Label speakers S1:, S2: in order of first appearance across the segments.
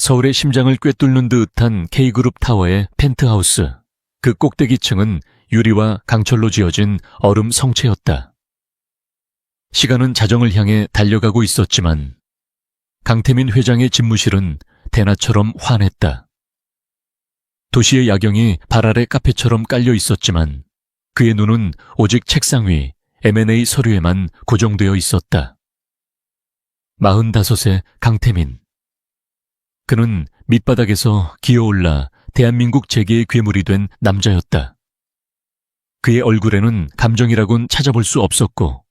S1: 서울의 심장을 꿰뚫는 듯한 K그룹 타워의 펜트하우스. 그 꼭대기층은 유리와 강철로 지어진 얼음 성체였다. 시간은 자정을 향해 달려가고 있었지만 강태민 회장의 집무실은 대낮처럼 환했다. 도시의 야경이 발 아래 카페처럼 깔려 있었지만 그의 눈은 오직 책상 위 M&A 서류에만 고정되어 있었다. 45세 강태민. 그는 밑바닥에서 기어올라 대한민국 재계의 괴물이 된 남자였다. 그의 얼굴에는 감정이라곤 찾아볼 수 없었고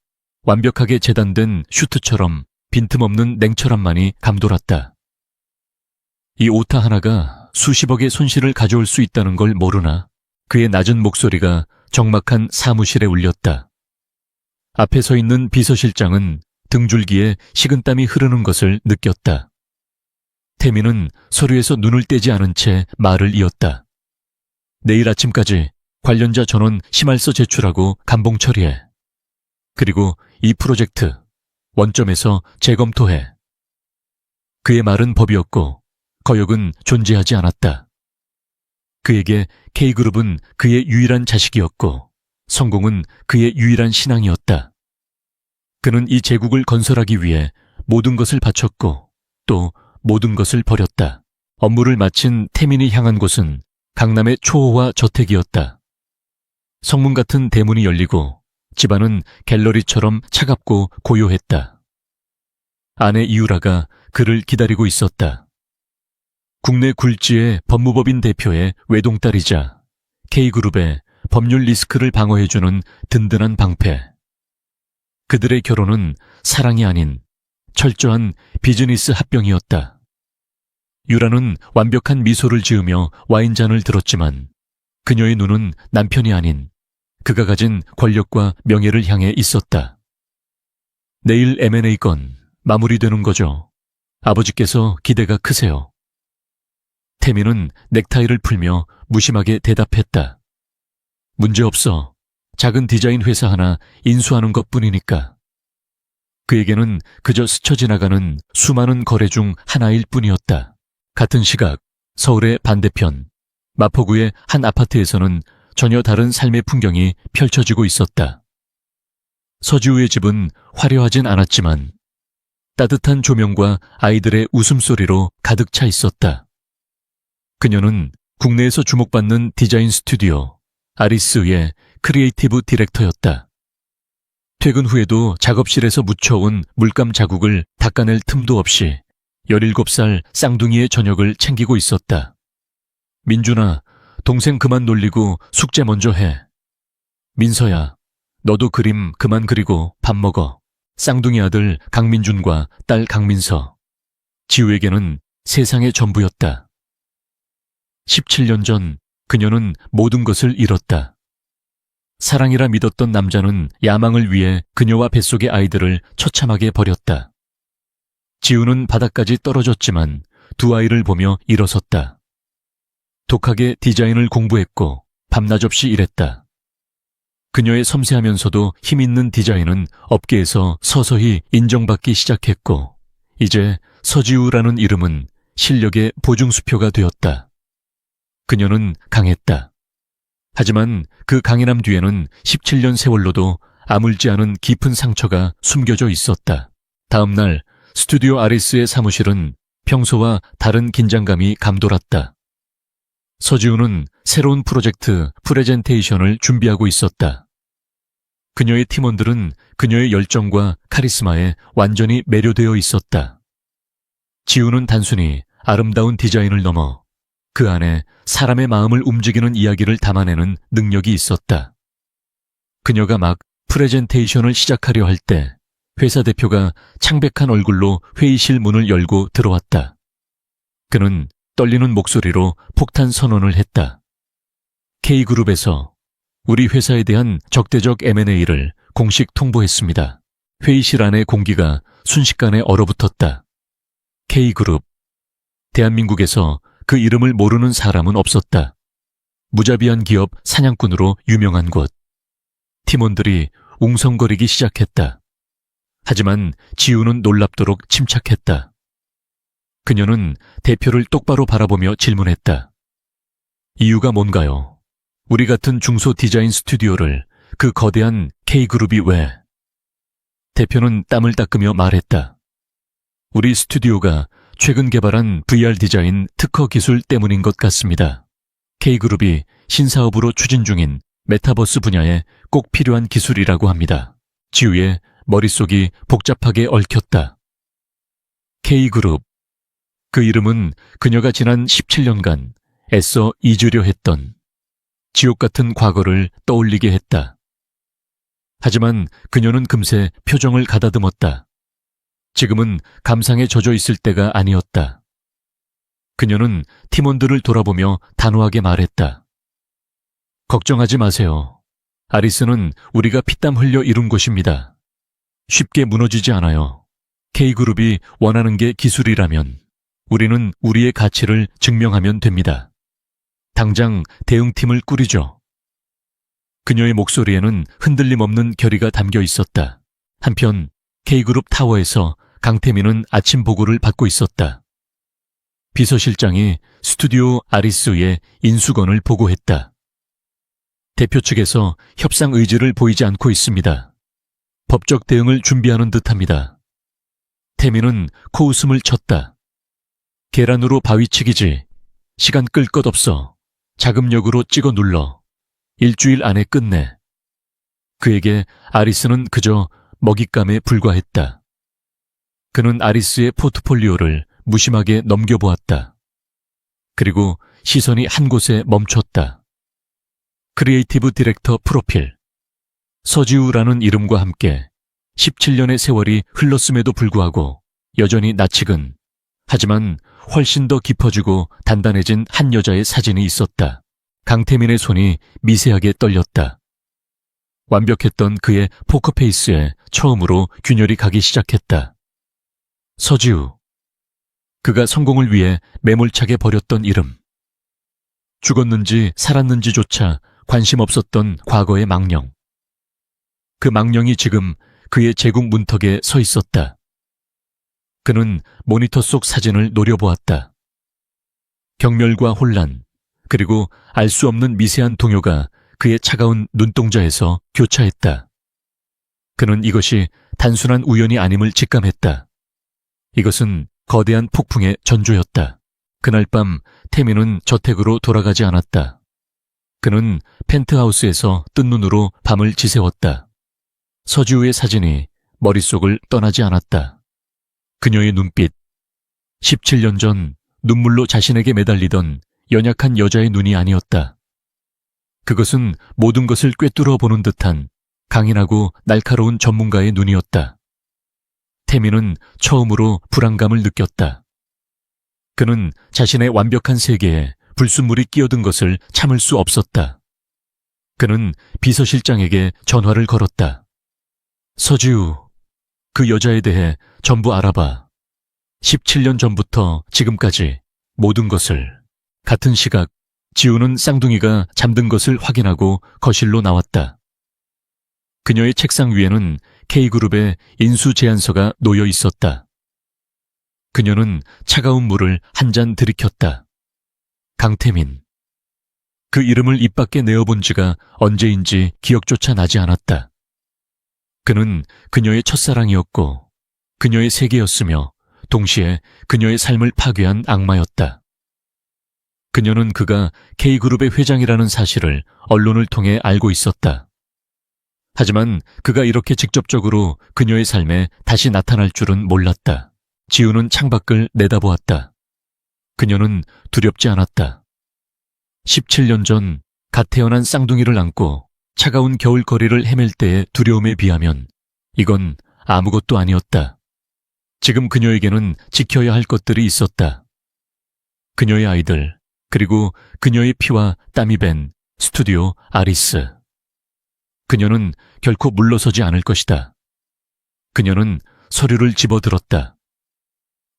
S1: 완벽하게 재단된 슈트처럼 빈틈없는 냉철함만이 감돌았다. 이 오타 하나가 수십억의 손실을 가져올 수 있다는 걸 모르나 그의 낮은 목소리가 적막한 사무실에 울렸다. 앞에 서 있는 비서실장은 등줄기에 식은땀이 흐르는 것을 느꼈다. 태민은 서류에서 눈을 떼지 않은 채 말을 이었다. 내일 아침까지 관련자 전원 심할서 제출하고 감봉 처리해. 그리고 이 프로젝트 원점에서 재검토해. 그의 말은 법이었고 거역은 존재하지 않았다. 그에게 K그룹은 그의 유일한 자식이었고 성공은 그의 유일한 신앙이었다. 그는 이 제국을 건설하기 위해 모든 것을 바쳤고 또 모든 것을 버렸다. 업무를 마친 태민이 향한 곳은 강남의 초호화 저택이었다. 성문 같은 대문이 열리고 집안은 갤러리처럼 차갑고 고요했다. 아내 이유라가 그를 기다리고 있었다. 국내 굴지의 법무법인 대표의 외동딸이자 K그룹의 법률 리스크를 방어해주는 든든한 방패. 그들의 결혼은 사랑이 아닌 철저한 비즈니스 합병이었다. 유라는 완벽한 미소를 지으며 와인잔을 들었지만 그녀의 눈은 남편이 아닌 그가 가진 권력과 명예를 향해 있었다. 내일 M&A 건 마무리되는 거죠. 아버지께서 기대가 크세요. 태민은 넥타이를 풀며 무심하게 대답했다. 문제없어. 작은 디자인 회사 하나 인수하는 것뿐이니까. 그에게는 그저 스쳐 지나가는 수많은 거래 중 하나일 뿐이었다. 같은 시각 서울의 반대편 마포구의 한 아파트에서는 전혀 다른 삶의 풍경이 펼쳐지고 있었다. 서지우의 집은 화려하진 않았지만 따뜻한 조명과 아이들의 웃음소리로 가득 차 있었다. 그녀는 국내에서 주목받는 디자인 스튜디오 아리스의 크리에이티브 디렉터였다. 퇴근 후에도 작업실에서 묻혀온 물감 자국을 닦아낼 틈도 없이 17살 쌍둥이의 저녁을 챙기고 있었다. 민준아, 동생 그만 놀리고 숙제 먼저 해. 민서야, 너도 그림 그만 그리고 밥 먹어. 쌍둥이 아들 강민준과 딸 강민서. 지우에게는 세상의 전부였다. 17년 전 그녀는 모든 것을 잃었다. 사랑이라 믿었던 남자는 야망을 위해 그녀와 뱃속의 아이들을 처참하게 버렸다. 지우는 바닥까지 떨어졌지만 두 아이를 보며 일어섰다. 독하게 디자인을 공부했고 밤낮 없이 일했다. 그녀의 섬세하면서도 힘있는 디자인은 업계에서 서서히 인정받기 시작했고 이제 서지우라는 이름은 실력의 보증수표가 되었다. 그녀는 강했다. 하지만 그 강인함 뒤에는 17년 세월로도 아물지 않은 깊은 상처가 숨겨져 있었다. 다음 날 스튜디오 아리스의 사무실은 평소와 다른 긴장감이 감돌았다. 서지우는 새로운 프로젝트 프레젠테이션을 준비하고 있었다. 그녀의 팀원들은 그녀의 열정과 카리스마에 완전히 매료되어 있었다. 지우는 단순히 아름다운 디자인을 넘어 그 안에 사람의 마음을 움직이는 이야기를 담아내는 능력이 있었다. 그녀가 막 프레젠테이션을 시작하려 할 때 회사 대표가 창백한 얼굴로 회의실 문을 열고 들어왔다. 그는 떨리는 목소리로 폭탄 선언을 했다. K그룹에서 우리 회사에 대한 적대적 M&A를 공식 통보했습니다. 회의실 안의 공기가 순식간에 얼어붙었다. K그룹. 대한민국에서 그 이름을 모르는 사람은 없었다. 무자비한 기업 사냥꾼으로 유명한 곳. 팀원들이 웅성거리기 시작했다. 하지만 지우는 놀랍도록 침착했다. 그녀는 대표를 똑바로 바라보며 질문했다. 이유가 뭔가요? 우리 같은 중소 디자인 스튜디오를 그 거대한 K그룹이 왜? 대표는 땀을 닦으며 말했다. 우리 스튜디오가 최근 개발한 VR 디자인 특허 기술 때문인 것 같습니다. K그룹이 신사업으로 추진 중인 메타버스 분야에 꼭 필요한 기술이라고 합니다. 지우의 머릿속이 복잡하게 얽혔다. K그룹. 그 이름은 그녀가 지난 17년간 애써 잊으려 했던 지옥 같은 과거를 떠올리게 했다. 하지만 그녀는 금세 표정을 가다듬었다. 지금은 감상에 젖어 있을 때가 아니었다. 그녀는 팀원들을 돌아보며 단호하게 말했다. 걱정하지 마세요. 아리스는 우리가 피땀 흘려 이룬 곳입니다. 쉽게 무너지지 않아요. K그룹이 원하는 게 기술이라면 우리는 우리의 가치를 증명하면 됩니다. 당장 대응팀을 꾸리죠. 그녀의 목소리에는 흔들림 없는 결의가 담겨 있었다. 한편 K그룹 타워에서 강태민은 아침 보고를 받고 있었다. 비서실장이 스튜디오 아리스의 인수건을 보고했다. 대표 측에서 협상 의지를 보이지 않고 있습니다. 법적 대응을 준비하는 듯합니다. 태민은 코웃음을 쳤다. 계란으로 바위치기지. 시간 끌 것 없어. 자금력으로 찍어 눌러. 일주일 안에 끝내. 그에게 아리스는 그저 먹잇감에 불과했다. 그는 아리스의 포트폴리오를 무심하게 넘겨보았다. 그리고 시선이 한 곳에 멈췄다. 크리에이티브 디렉터 프로필. 서지우라는 이름과 함께 17년의 세월이 흘렀음에도 불구하고 여전히 낯익은, 하지만 훨씬 더 깊어지고 단단해진 한 여자의 사진이 있었다. 강태민의 손이 미세하게 떨렸다. 완벽했던 그의 포커페이스에 처음으로 균열이 가기 시작했다. 서지우. 그가 성공을 위해 매몰차게 버렸던 이름. 죽었는지 살았는지조차 관심 없었던 과거의 망령. 그 망령이 지금 그의 제국 문턱에 서 있었다. 그는 모니터 속 사진을 노려보았다. 경멸과 혼란, 그리고 알 수 없는 미세한 동요가 그의 차가운 눈동자에서 교차했다. 그는 이것이 단순한 우연이 아님을 직감했다. 이것은 거대한 폭풍의 전조였다. 그날 밤 태민은 저택으로 돌아가지 않았다. 그는 펜트하우스에서 뜬 눈으로 밤을 지새웠다. 서지우의 사진이 머릿속을 떠나지 않았다. 그녀의 눈빛. 17년 전 눈물로 자신에게 매달리던 연약한 여자의 눈이 아니었다. 그것은 모든 것을 꿰뚫어 보는 듯한 강인하고 날카로운 전문가의 눈이었다. 태민은 처음으로 불안감을 느꼈다. 그는 자신의 완벽한 세계에 불순물이 끼어든 것을 참을 수 없었다. 그는 비서실장에게 전화를 걸었다. 서지우, 그 여자에 대해 전부 알아봐. 17년 전부터 지금까지 모든 것을. 같은 시각 지우는 쌍둥이가 잠든 것을 확인하고 거실로 나왔다. 그녀의 책상 위에는 K그룹의 인수 제안서가 놓여 있었다. 그녀는 차가운 물을 한 잔 들이켰다. 강태민. 그 이름을 입 밖에 내어본 지가 언제인지 기억조차 나지 않았다. 그는 그녀의 첫사랑이었고 그녀의 세계였으며 동시에 그녀의 삶을 파괴한 악마였다. 그녀는 그가 K그룹의 회장이라는 사실을 언론을 통해 알고 있었다. 하지만 그가 이렇게 직접적으로 그녀의 삶에 다시 나타날 줄은 몰랐다. 지우는 창밖을 내다보았다. 그녀는 두렵지 않았다. 17년 전 갓 태어난 쌍둥이를 안고 차가운 겨울거리를 헤맬 때의 두려움에 비하면 이건 아무것도 아니었다. 지금 그녀에게는 지켜야 할 것들이 있었다. 그녀의 아이들, 그리고 그녀의 피와 땀이 밴 스튜디오 아리스. 그녀는 결코 물러서지 않을 것이다. 그녀는 서류를 집어들었다.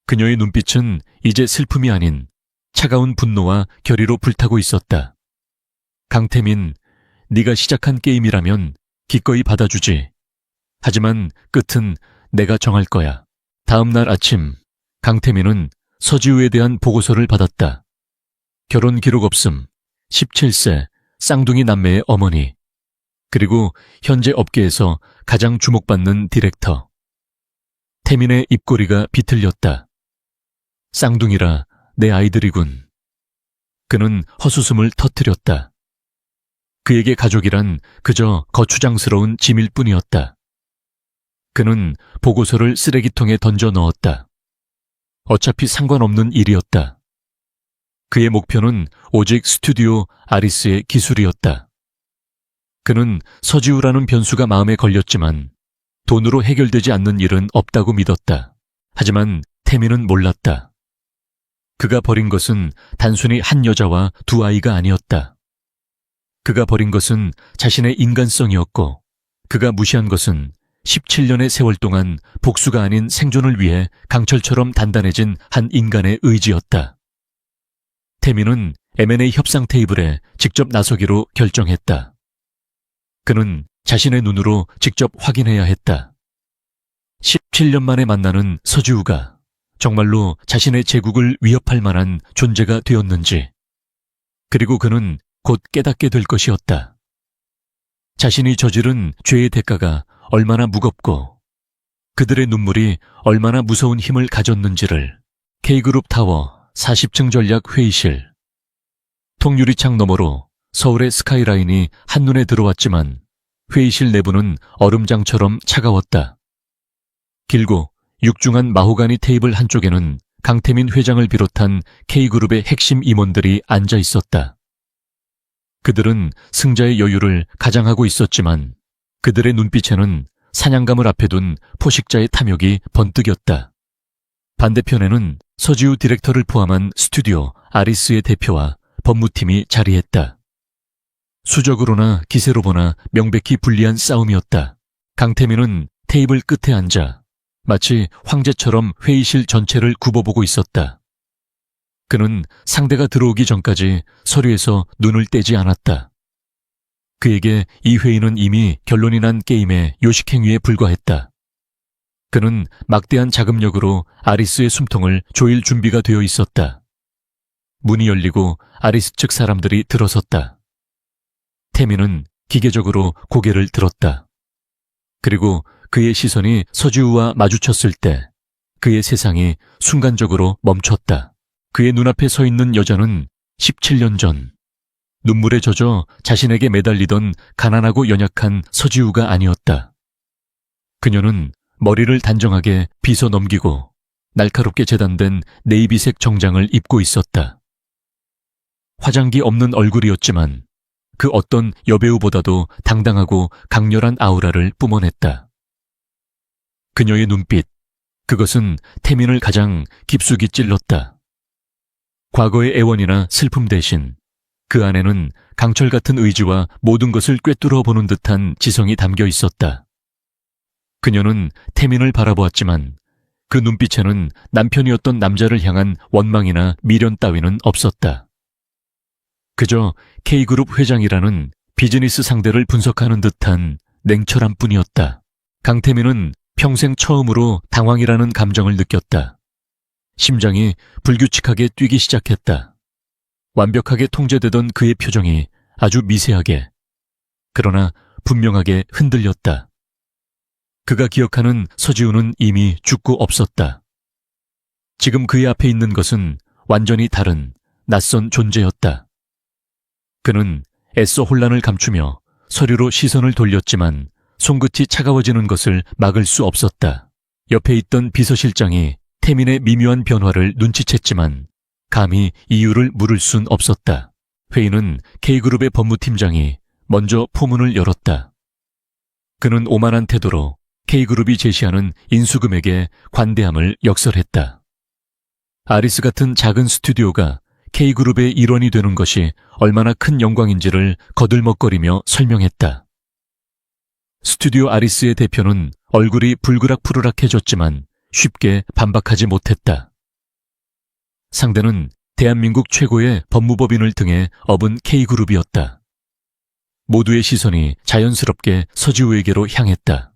S1: 그녀의 눈빛은 이제 슬픔이 아닌 차가운 분노와 결의로 불타고 있었다. 강태민, 네가 시작한 게임이라면 기꺼이 받아주지. 하지만 끝은 내가 정할 거야. 다음 날 아침, 강태민은 서지우에 대한 보고서를 받았다. 결혼 기록 없음, 17세, 쌍둥이 남매의 어머니, 그리고 현재 업계에서 가장 주목받는 디렉터. 태민의 입꼬리가 비틀렸다. 쌍둥이라 내 아이들이군. 그는 헛웃음을 터뜨렸다. 그에게 가족이란 그저 거추장스러운 짐일 뿐이었다. 그는 보고서를 쓰레기통에 던져 넣었다. 어차피 상관없는 일이었다. 그의 목표는 오직 스튜디오 아리스의 기술이었다. 그는 서지우라는 변수가 마음에 걸렸지만 돈으로 해결되지 않는 일은 없다고 믿었다. 하지만 태민은 몰랐다. 그가 버린 것은 단순히 한 여자와 두 아이가 아니었다. 그가 버린 것은 자신의 인간성이었고, 그가 무시한 것은 17년의 세월 동안 복수가 아닌 생존을 위해 강철처럼 단단해진 한 인간의 의지였다. 태민은 M&A 협상 테이블에 직접 나서기로 결정했다. 그는 자신의 눈으로 직접 확인해야 했다. 17년 만에 만나는 서지우가 정말로 자신의 제국을 위협할 만한 존재가 되었는지, 그리고 그는 곧 깨닫게 될 것이었다. 자신이 저지른 죄의 대가가 얼마나 무겁고 그들의 눈물이 얼마나 무서운 힘을 가졌는지를. K그룹 타워 40층 전략 회의실. 통유리창 너머로 서울의 스카이라인이 한눈에 들어왔지만 회의실 내부는 얼음장처럼 차가웠다. 길고 육중한 마호가니 테이블 한쪽에는 강태민 회장을 비롯한 K그룹의 핵심 임원들이 앉아 있었다. 그들은 승자의 여유를 가장하고 있었지만 그들의 눈빛에는 사냥감을 앞에 둔 포식자의 탐욕이 번뜩였다. 반대편에는 서지우 디렉터를 포함한 스튜디오 아리스의 대표와 법무팀이 자리했다. 수적으로나 기세로 보나 명백히 불리한 싸움이었다. 강태민은 테이블 끝에 앉아 마치 황제처럼 회의실 전체를 굽어보고 있었다. 그는 상대가 들어오기 전까지 서류에서 눈을 떼지 않았다. 그에게 이 회의는 이미 결론이 난 게임의 요식행위에 불과했다. 그는 막대한 자금력으로 아리스의 숨통을 조일 준비가 되어 있었다. 문이 열리고 아리스 측 사람들이 들어섰다. 태민은 기계적으로 고개를 들었다. 그리고 그의 시선이 서지우와 마주쳤을 때 그의 세상이 순간적으로 멈췄다. 그의 눈앞에 서 있는 여자는 17년 전 눈물에 젖어 자신에게 매달리던 가난하고 연약한 서지우가 아니었다. 그녀는 머리를 단정하게 빗어 넘기고 날카롭게 재단된 네이비색 정장을 입고 있었다. 화장기 없는 얼굴이었지만 그 어떤 여배우보다도 당당하고 강렬한 아우라를 뿜어냈다. 그녀의 눈빛, 그것은 태민을 가장 깊숙이 찔렀다. 과거의 애원이나 슬픔 대신 그 안에는 강철 같은 의지와 모든 것을 꿰뚫어 보는 듯한 지성이 담겨 있었다. 그녀는 태민을 바라보았지만 그 눈빛에는 남편이었던 남자를 향한 원망이나 미련 따위는 없었다. 그저 K그룹 회장이라는 비즈니스 상대를 분석하는 듯한 냉철함 뿐이었다. 강태민은 평생 처음으로 당황이라는 감정을 느꼈다. 심장이 불규칙하게 뛰기 시작했다. 완벽하게 통제되던 그의 표정이 아주 미세하게, 그러나 분명하게 흔들렸다. 그가 기억하는 서지우는 이미 죽고 없었다. 지금 그의 앞에 있는 것은 완전히 다른 낯선 존재였다. 그는 애써 혼란을 감추며 서류로 시선을 돌렸지만 손끝이 차가워지는 것을 막을 수 없었다. 옆에 있던 비서실장이 태민의 미묘한 변화를 눈치챘지만 감히 이유를 물을 순 없었다. 회의는 K그룹의 법무팀장이 먼저 포문을 열었다. 그는 오만한 태도로 K그룹이 제시하는 인수금액에 관대함을 역설했다. 아리스 같은 작은 스튜디오가 K그룹의 일원이 되는 것이 얼마나 큰 영광인지를 거들먹거리며 설명했다. 스튜디오 아리스의 대표는 얼굴이 불그락푸르락해졌지만 쉽게 반박하지 못했다. 상대는 대한민국 최고의 법무법인을 등에 업은 K그룹이었다. 모두의 시선이 자연스럽게 서지우에게로 향했다.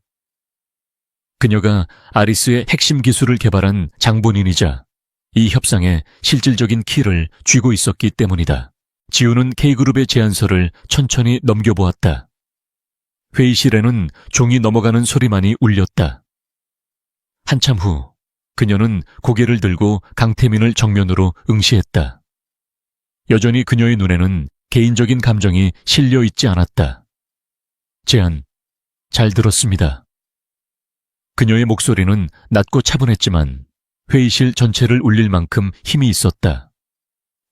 S1: 그녀가 아리스의 핵심 기술을 개발한 장본인이자 이 협상에 실질적인 키를 쥐고 있었기 때문이다. 지우는 K그룹의 제안서를 천천히 넘겨보았다. 회의실에는 종이 넘어가는 소리만이 울렸다. 한참 후 그녀는 고개를 들고 강태민을 정면으로 응시했다. 여전히 그녀의 눈에는 개인적인 감정이 실려 있지 않았다. 제안, 잘 들었습니다. 그녀의 목소리는 낮고 차분했지만 회의실 전체를 울릴 만큼 힘이 있었다.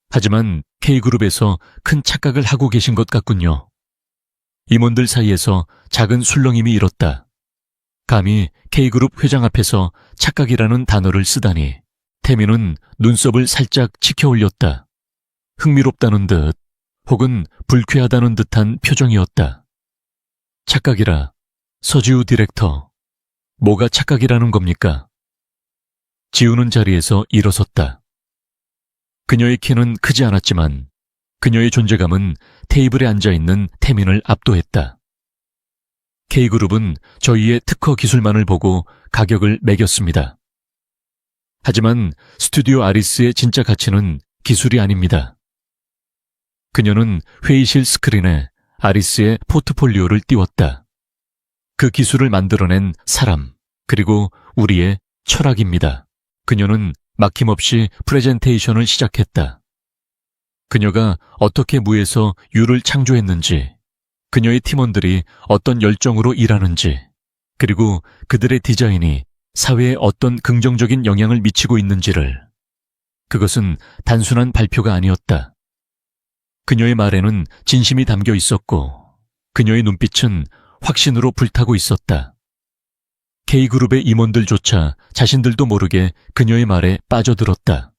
S1: 하지만 K그룹에서 큰 착각을 하고 계신 것 같군요. 임원들 사이에서 작은 술렁임이 일었다. 감히 K그룹 회장 앞에서 착각이라는 단어를 쓰다니. 태민은 눈썹을 살짝 치켜 올렸다. 흥미롭다는 듯 혹은 불쾌하다는 듯한 표정이었다. 착각이라, 서지우 디렉터. 뭐가 착각이라는 겁니까? 지우는 자리에서 일어섰다. 그녀의 키는 크지 않았지만 그녀의 존재감은 테이블에 앉아있는 태민을 압도했다. K그룹은 저희의 특허 기술만을 보고 가격을 매겼습니다. 하지만 스튜디오 아리스의 진짜 가치는 기술이 아닙니다. 그녀는 회의실 스크린에 아리스의 포트폴리오를 띄웠다. 그 기술을 만들어낸 사람, 그리고 우리의 철학입니다. 그녀는 막힘없이 프레젠테이션을 시작했다. 그녀가 어떻게 무에서 유를 창조했는지, 그녀의 팀원들이 어떤 열정으로 일하는지, 그리고 그들의 디자인이 사회에 어떤 긍정적인 영향을 미치고 있는지를. 그것은 단순한 발표가 아니었다. 그녀의 말에는 진심이 담겨 있었고 그녀의 눈빛은 확신으로 불타고 있었다. K그룹의 임원들조차 자신들도 모르게 그녀의 말에 빠져들었다.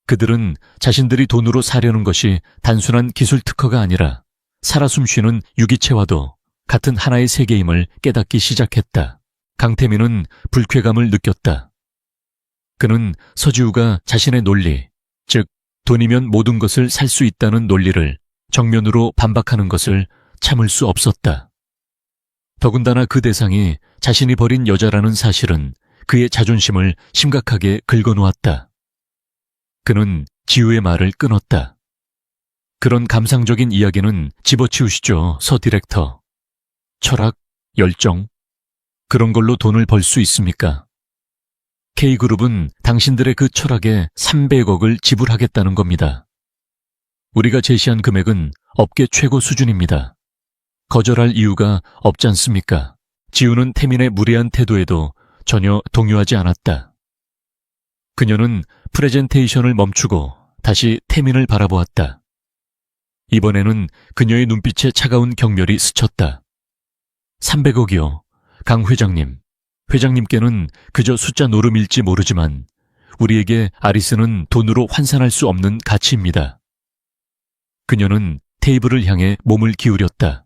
S1: 그들은 자신들이 돈으로 사려는 것이 단순한 기술 특허가 아니라 살아 숨쉬는 유기체와도 같은 하나의 세계임을 깨닫기 시작했다. 강태민은 불쾌감을 느꼈다. 그는 서지우가 자신의 논리, 즉 돈이면 모든 것을 살 수 있다는 논리를 정면으로 반박하는 것을 참을 수 없었다. 더군다나 그 대상이 자신이 버린 여자라는 사실은 그의 자존심을 심각하게 긁어놓았다. 그는 지우의 말을 끊었다. 그런 감상적인 이야기는 집어치우시죠, 서 디렉터. 철학, 열정, 그런 걸로 돈을 벌 수 있습니까? K그룹은 당신들의 그 철학에 300억을 지불하겠다는 겁니다. 우리가 제시한 금액은 업계 최고 수준입니다. 거절할 이유가 없지 않습니까? 지우는 태민의 무례한 태도에도 전혀 동요하지 않았다. 그녀는 프레젠테이션을 멈추고 다시 태민을 바라보았다. 이번에는 그녀의 눈빛에 차가운 경멸이 스쳤다. 300억이요. 강 회장님. 회장님께는 그저 숫자 노름일지 모르지만 우리에게 아리스는 돈으로 환산할 수 없는 가치입니다. 그녀는 테이블을 향해 몸을 기울였다.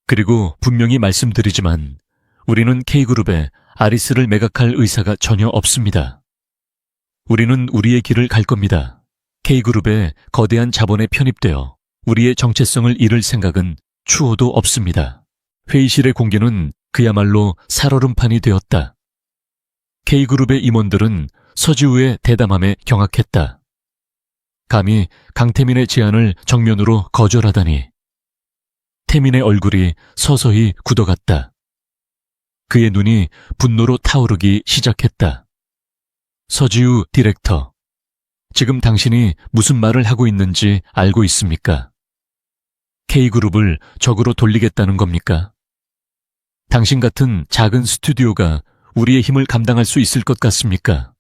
S1: 그리고 분명히 말씀드리지만 우리는 K그룹에 아리스를 매각할 의사가 전혀 없습니다. 우리는 우리의 길을 갈 겁니다. K그룹의 거대한 자본에 편입되어 우리의 정체성을 잃을 생각은 추호도 없습니다. 회의실의 공기는 그야말로 살얼음판이 되었다. K그룹의 임원들은 서지우의 대담함에 경악했다. 감히 강태민의 제안을 정면으로 거절하다니. 태민의 얼굴이 서서히 굳어갔다. 그의 눈이 분노로 타오르기 시작했다. 서지우 디렉터, 지금 당신이 무슨 말을 하고 있는지 알고 있습니까? K그룹을 적으로 돌리겠다는 겁니까? 당신 같은 작은 스튜디오가 우리의 힘을 감당할 수 있을 것 같습니까?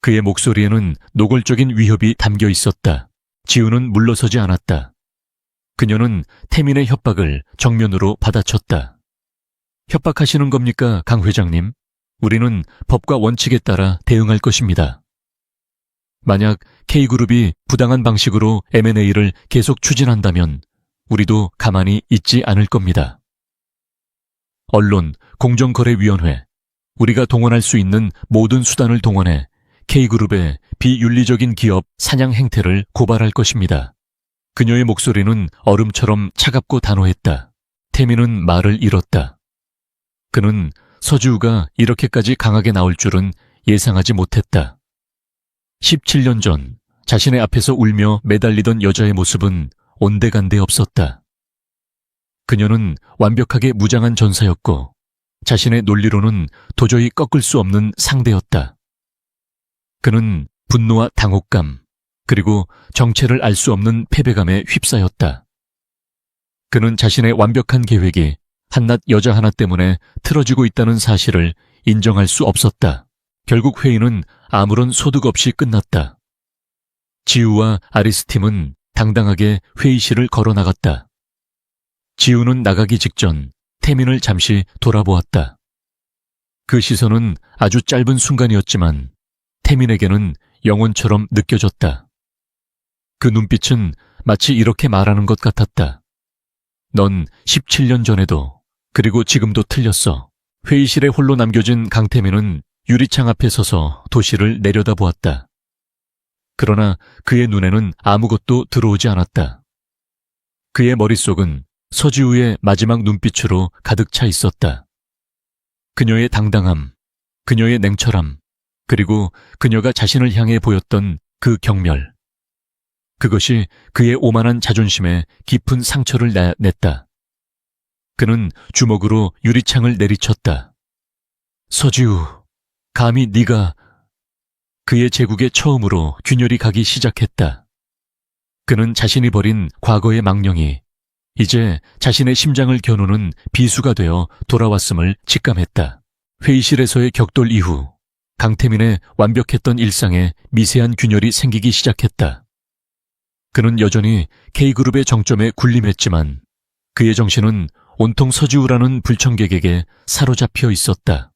S1: 그의 목소리에는 노골적인 위협이 담겨 있었다. 지우는 물러서지 않았다. 그녀는 태민의 협박을 정면으로 받아쳤다. 협박하시는 겁니까, 강 회장님? 우리는 법과 원칙에 따라 대응할 것입니다. 만약 K그룹이 부당한 방식으로 M&A를 계속 추진한다면 우리도 가만히 있지 않을 겁니다. 언론, 공정거래위원회, 우리가 동원할 수 있는 모든 수단을 동원해 K그룹의 비윤리적인 기업 사냥 행태를 고발할 것입니다. 그녀의 목소리는 얼음처럼 차갑고 단호했다. 태민은 말을 잃었다. 그는 서지우가 이렇게까지 강하게 나올 줄은 예상하지 못했다. 17년 전 자신의 앞에서 울며 매달리던 여자의 모습은 온데간데 없었다. 그녀는 완벽하게 무장한 전사였고 자신의 논리로는 도저히 꺾을 수 없는 상대였다. 그는 분노와 당혹감, 그리고 정체를 알 수 없는 패배감에 휩싸였다. 그는 자신의 완벽한 계획이 한낱 여자 하나 때문에 틀어지고 있다는 사실을 인정할 수 없었다. 결국 회의는 아무런 소득 없이 끝났다. 지우와 아리스팀은 당당하게 회의실을 걸어나갔다. 지우는 나가기 직전 태민을 잠시 돌아보았다. 그 시선은 아주 짧은 순간이었지만 태민에게는 영혼처럼 느껴졌다. 그 눈빛은 마치 이렇게 말하는 것 같았다. 넌 17년 전에도 그리고 지금도 틀렸어. 회의실에 홀로 남겨진 강태민은 유리창 앞에 서서 도시를 내려다보았다. 그러나 그의 눈에는 아무것도 들어오지 않았다. 그의 머릿속은 서지우의 마지막 눈빛으로 가득 차 있었다. 그녀의 당당함, 그녀의 냉철함, 그리고 그녀가 자신을 향해 보였던 그 경멸. 그것이 그의 오만한 자존심에 깊은 상처를 냈다. 그는 주먹으로 유리창을 내리쳤다. 서지우, 감히 네가... 그의 제국에 처음으로 균열이 가기 시작했다. 그는 자신이 버린 과거의 망령이 이제 자신의 심장을 겨누는 비수가 되어 돌아왔음을 직감했다. 회의실에서의 격돌 이후 강태민의 완벽했던 일상에 미세한 균열이 생기기 시작했다. 그는 여전히 K그룹의 정점에 군림했지만 그의 정신은 온통 서지우라는 불청객에게 사로잡혀 있었다.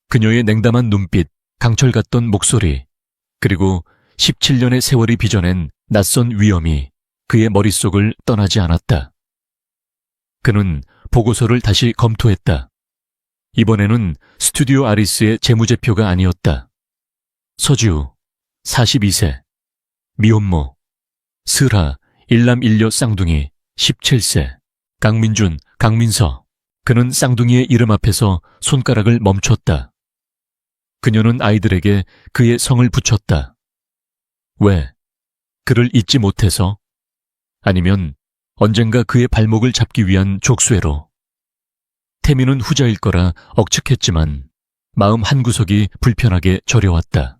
S1: 그녀의 냉담한 눈빛, 강철 같던 목소리, 그리고 17년의 세월이 빚어낸 낯선 위험이 그의 머릿속을 떠나지 않았다. 그는 보고서를 다시 검토했다. 이번에는 스튜디오 아리스의 재무제표가 아니었다. 서지우, 42세, 미혼모, 스라, 일남일녀 쌍둥이, 17세, 강민준, 강민서. 그는 쌍둥이의 이름 앞에서 손가락을 멈췄다. 그녀는 아이들에게 그의 성을 붙였다. 왜? 그를 잊지 못해서? 아니면 언젠가 그의 발목을 잡기 위한 족쇄로? 태민은 후자일 거라 억측했지만 마음 한구석이 불편하게 저려왔다.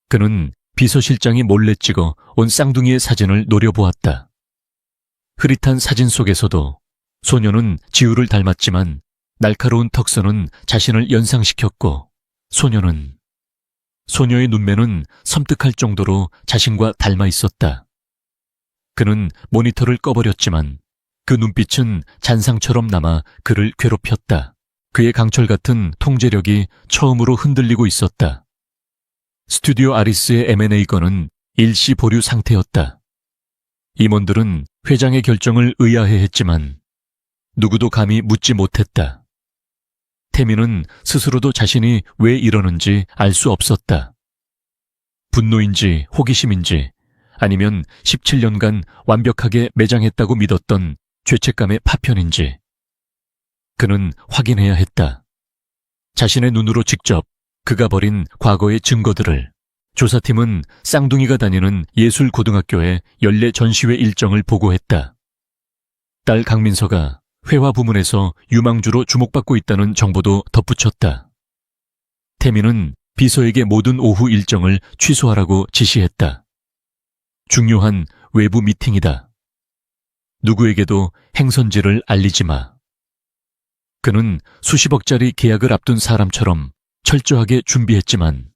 S1: 그는 비서실장이 몰래 찍어 온 쌍둥이의 사진을 노려보았다. 흐릿한 사진 속에서도 소녀는 지우를 닮았지만 날카로운 턱선은 자신을 연상시켰고 소녀의 눈매는 섬뜩할 정도로 자신과 닮아 있었다. 그는 모니터를 꺼버렸지만 그 눈빛은 잔상처럼 남아 그를 괴롭혔다. 그의 강철 같은 통제력이 처음으로 흔들리고 있었다. 스튜디오 아리스의 M&A 건은 일시 보류 상태였다. 임원들은 회장의 결정을 의아해했지만 누구도 감히 묻지 못했다. 태민은 스스로도 자신이 왜 이러는지 알 수 없었다. 분노인지 호기심인지 아니면 17년간 완벽하게 매장했다고 믿었던 죄책감의 파편인지 그는 확인해야 했다. 자신의 눈으로 직접 그가 버린 과거의 증거들을. 조사팀은 쌍둥이가 다니는 예술고등학교의 연례 전시회 일정을 보고했다. 딸 강민서가 회화 부문에서 유망주로 주목받고 있다는 정보도 덧붙였다. 태민은 비서에게 모든 오후 일정을 취소하라고 지시했다. 중요한 외부 미팅이다. 누구에게도 행선지를 알리지 마. 그는 수십억짜리 계약을 앞둔 사람처럼 철저하게 준비했지만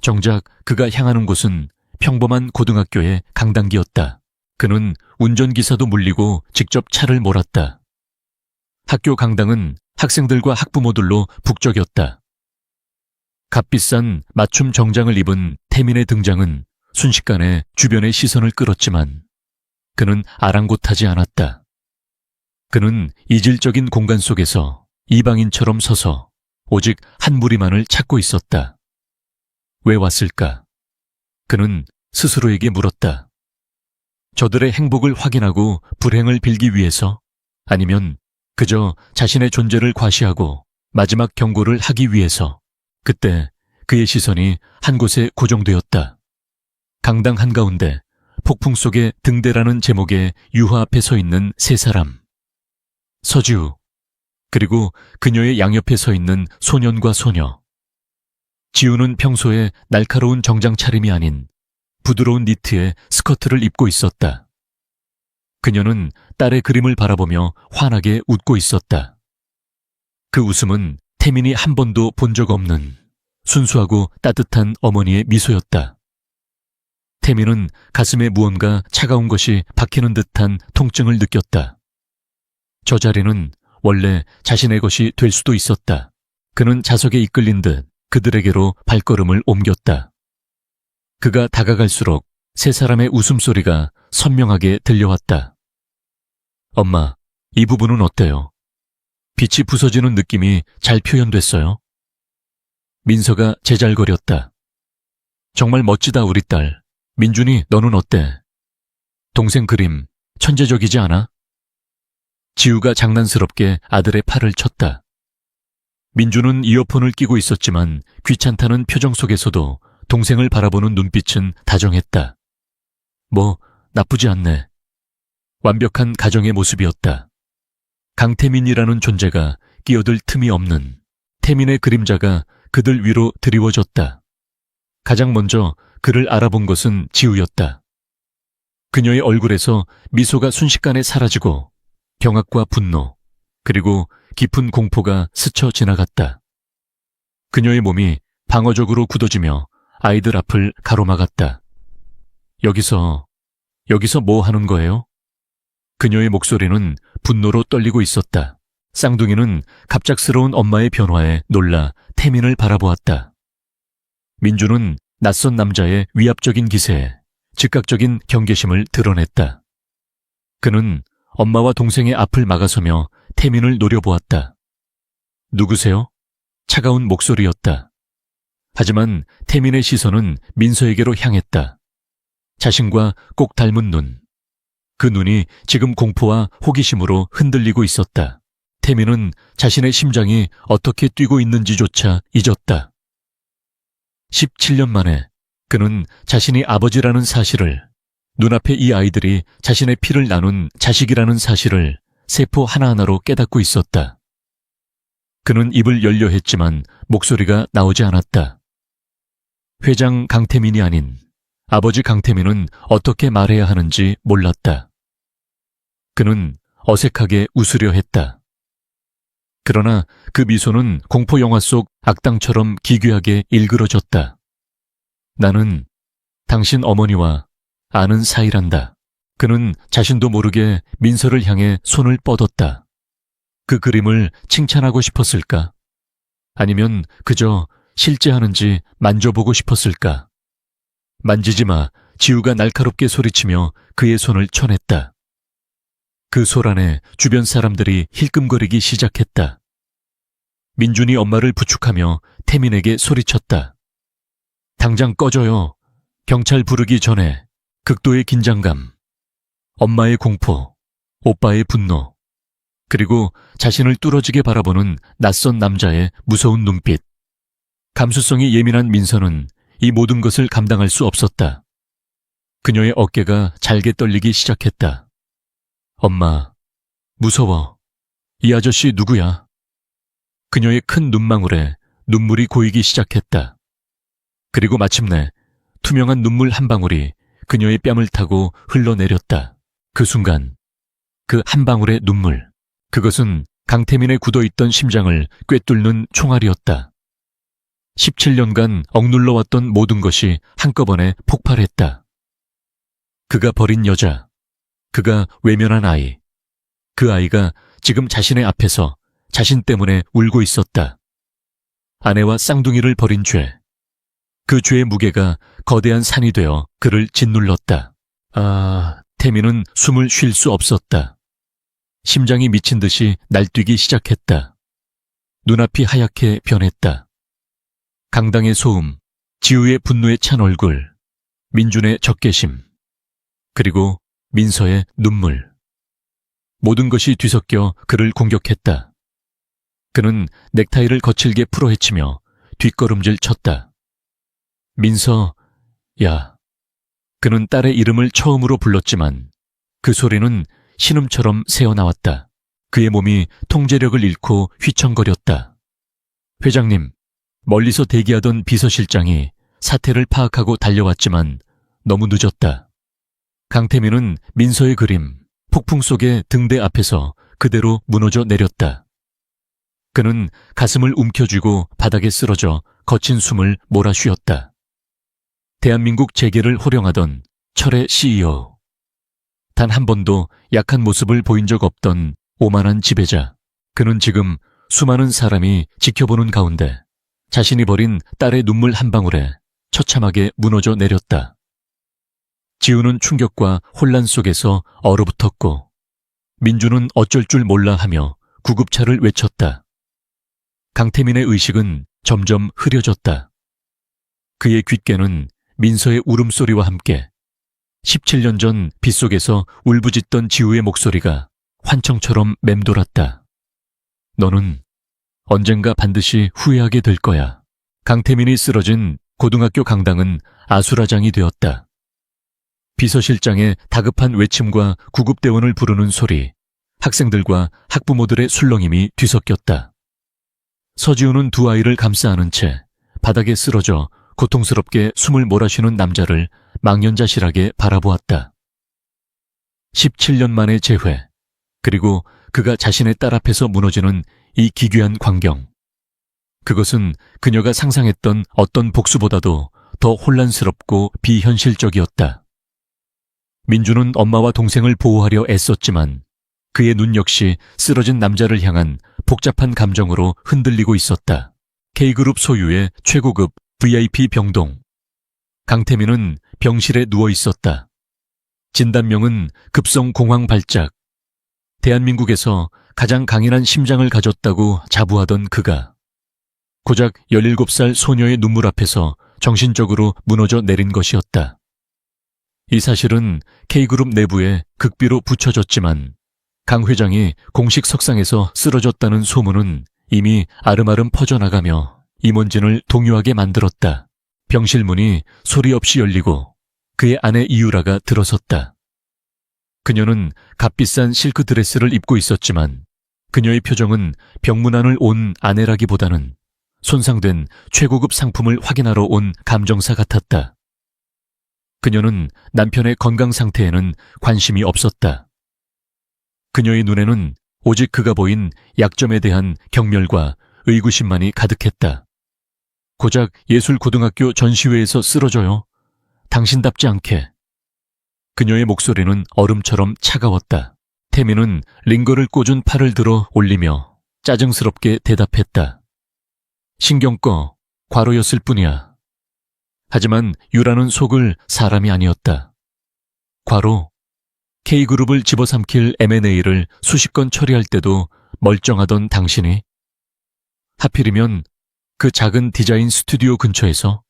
S1: 정작 그가 향하는 곳은 평범한 고등학교의 강당기였다. 그는 운전기사도 물리고 직접 차를 몰았다. 학교 강당은 학생들과 학부모들로 북적였다. 값비싼 맞춤 정장을 입은 태민의 등장은 순식간에 주변의 시선을 끌었지만 그는 아랑곳하지 않았다. 그는 이질적인 공간 속에서 이방인처럼 서서 오직 한 무리만을 찾고 있었다. 왜 왔을까? 그는 스스로에게 물었다. 저들의 행복을 확인하고 불행을 빌기 위해서? 아니면 그저 자신의 존재를 과시하고 마지막 경고를 하기 위해서? 그때 그의 시선이 한 곳에 고정되었다. 강당 한가운데 폭풍 속의 등대라는 제목의 유화 앞에 서 있는 세 사람. 서지우, 그리고 그녀의 양옆에 서 있는 소년과 소녀. 지우는 평소에 날카로운 정장 차림이 아닌 부드러운 니트에 스커트를 입고 있었다. 그녀는 딸의 그림을 바라보며 환하게 웃고 있었다. 그 웃음은 태민이 한 번도 본 적 없는 순수하고 따뜻한 어머니의 미소였다. 태민은 가슴에 무언가 차가운 것이 박히는 듯한 통증을 느꼈다. 저 자리는 원래 자신의 것이 될 수도 있었다. 그는 자석에 이끌린 듯 그들에게로 발걸음을 옮겼다. 그가 다가갈수록 세 사람의 웃음소리가 선명하게 들려왔다. 엄마, 이 부분은 어때요? 빛이 부서지는 느낌이 잘 표현됐어요? 민서가 제잘거렸다. 정말 멋지다, 우리 딸. 민준이, 너는 어때? 동생 그림 천재적이지 않아? 지우가 장난스럽게 아들의 팔을 쳤다. 민준은 이어폰을 끼고 있었지만 귀찮다는 표정 속에서도 동생을 바라보는 눈빛은 다정했다. 뭐, 나쁘지 않네. 완벽한 가정의 모습이었다. 강태민이라는 존재가 끼어들 틈이 없는 태민의 그림자가 그들 위로 드리워졌다. 가장 먼저 그를 알아본 것은 지우였다. 그녀의 얼굴에서 미소가 순식간에 사라지고 경악과 분노, 그리고 깊은 공포가 스쳐 지나갔다. 그녀의 몸이 방어적으로 굳어지며 아이들 앞을 가로막았다. 여기서 뭐 하는 거예요? 그녀의 목소리는 분노로 떨리고 있었다. 쌍둥이는 갑작스러운 엄마의 변화에 놀라 태민을 바라보았다. 민주는 낯선 남자의 위압적인 기세에 즉각적인 경계심을 드러냈다. 그는 엄마와 동생의 앞을 막아서며 태민을 노려보았다. 누구세요? 차가운 목소리였다. 하지만 태민의 시선은 민서에게로 향했다. 자신과 꼭 닮은 눈. 그 눈이 지금 공포와 호기심으로 흔들리고 있었다. 태민은 자신의 심장이 어떻게 뛰고 있는지조차 잊었다. 17년 만에 그는 자신이 아버지라는 사실을, 눈앞에 이 아이들이 자신의 피를 나눈 자식이라는 사실을 세포 하나하나로 깨닫고 있었다. 그는 입을 열려 했지만 목소리가 나오지 않았다. 회장 강태민이 아닌 아버지 강태민은 어떻게 말해야 하는지 몰랐다. 그는 어색하게 웃으려 했다. 그러나 그 미소는 공포 영화 속 악당처럼 기괴하게 일그러졌다. 나는 당신 어머니와 아는 사이란다. 그는 자신도 모르게 민서를 향해 손을 뻗었다. 그 그림을 칭찬하고 싶었을까? 아니면 그저 실제하는지 만져보고 싶었을까? 만지지 마, 지우가 날카롭게 소리치며 그의 손을 쳐냈다. 그 소란에 주변 사람들이 힐끔거리기 시작했다. 민준이 엄마를 부축하며 태민에게 소리쳤다. 당장 꺼져요. 경찰 부르기 전에. 극도의 긴장감, 엄마의 공포, 오빠의 분노, 그리고 자신을 뚫어지게 바라보는 낯선 남자의 무서운 눈빛. 감수성이 예민한 민서는 이 모든 것을 감당할 수 없었다. 그녀의 어깨가 잘게 떨리기 시작했다. 엄마, 무서워. 이 아저씨 누구야? 그녀의 큰 눈망울에 눈물이 고이기 시작했다. 그리고 마침내 투명한 눈물 한 방울이 그녀의 뺨을 타고 흘러내렸다. 그 순간 그 한 방울의 눈물, 그것은 강태민의 굳어있던 심장을 꿰뚫는 총알이었다. 17년간 억눌러왔던 모든 것이 한꺼번에 폭발했다. 그가 버린 여자, 그가 외면한 아이, 그 아이가 지금 자신의 앞에서 자신 때문에 울고 있었다. 아내와 쌍둥이를 버린 죄, 그 죄의 무게가 거대한 산이 되어 그를 짓눌렀다. 태민은 숨을 쉴 수 없었다. 심장이 미친 듯이 날뛰기 시작했다. 눈앞이 하얗게 변했다. 강당의 소음, 지우의 분노에 찬 얼굴, 민준의 적개심, 그리고 민서의 눈물. 모든 것이 뒤섞여 그를 공격했다. 그는 넥타이를 거칠게 풀어헤치며 뒷걸음질 쳤다. 민서, 야. 그는 딸의 이름을 처음으로 불렀지만 그 소리는 신음처럼 새어나왔다. 그의 몸이 통제력을 잃고 휘청거렸다. 회장님, 멀리서 대기하던 비서실장이 사태를 파악하고 달려왔지만 너무 늦었다. 강태민은 민서의 그림, 폭풍 속의 등대 앞에서 그대로 무너져 내렸다. 그는 가슴을 움켜쥐고 바닥에 쓰러져 거친 숨을 몰아쉬었다. 대한민국 재계를 호령하던 철의 CEO. 단 한 번도 약한 모습을 보인 적 없던 오만한 지배자. 그는 지금 수많은 사람이 지켜보는 가운데 자신이 버린 딸의 눈물 한 방울에 처참하게 무너져 내렸다. 지우는 충격과 혼란 속에서 얼어붙었고 민주는 어쩔 줄 몰라 하며 구급차를 외쳤다. 강태민의 의식은 점점 흐려졌다. 그의 귓가는 민서의 울음소리와 함께 17년 전 빗속에서 울부짖던 지우의 목소리가 환청처럼 맴돌았다. 너는 언젠가 반드시 후회하게 될 거야. 강태민이 쓰러진 고등학교 강당은 아수라장이 되었다. 비서실장의 다급한 외침과 구급대원을 부르는 소리, 학생들과 학부모들의 술렁임이 뒤섞였다. 서지우는 두 아이를 감싸 안은 채 바닥에 쓰러져 고통스럽게 숨을 몰아쉬는 남자를 망연자실하게 바라보았다. 17년 만의 재회, 그리고 그가 자신의 딸 앞에서 무너지는 이 기괴한 광경. 그것은 그녀가 상상했던 어떤 복수보다도 더 혼란스럽고 비현실적이었다. 민주는 엄마와 동생을 보호하려 애썼지만 그의 눈 역시 쓰러진 남자를 향한 복잡한 감정으로 흔들리고 있었다. K그룹 소유의 최고급 VIP 병동. 강태민은 병실에 누워 있었다. 진단명은 급성 공황 발작. 대한민국에서 가장 강인한 심장을 가졌다고 자부하던 그가 고작 17살 소녀의 눈물 앞에서 정신적으로 무너져 내린 것이었다. 이 사실은 K그룹 내부에 극비로 붙여졌지만 강 회장이 공식 석상에서 쓰러졌다는 소문은 이미 아름아름 퍼져나가며 임원진을 동요하게 만들었다. 병실 문이 소리 없이 열리고 그의 아내 이유라가 들어섰다. 그녀는 값비싼 실크 드레스를 입고 있었지만 그녀의 표정은 병문안을 온 아내라기보다는 손상된 최고급 상품을 확인하러 온 감정사 같았다. 그녀는 남편의 건강 상태에는 관심이 없었다. 그녀의 눈에는 오직 그가 보인 약점에 대한 경멸과 의구심만이 가득했다. 고작 예술고등학교 전시회에서 쓰러져요. 당신답지 않게. 그녀의 목소리는 얼음처럼 차가웠다. 태민은 링거를 꽂은 팔을 들어 올리며 짜증스럽게 대답했다. 신경 꺼. 과로였을 뿐이야. 하지만 유라는 속을 사람이 아니었다. 과로. K그룹을 집어삼킬 M&A를 수십 건 처리할 때도 멀쩡하던 당신이 하필이면 그 작은 디자인 스튜디오 근처에서.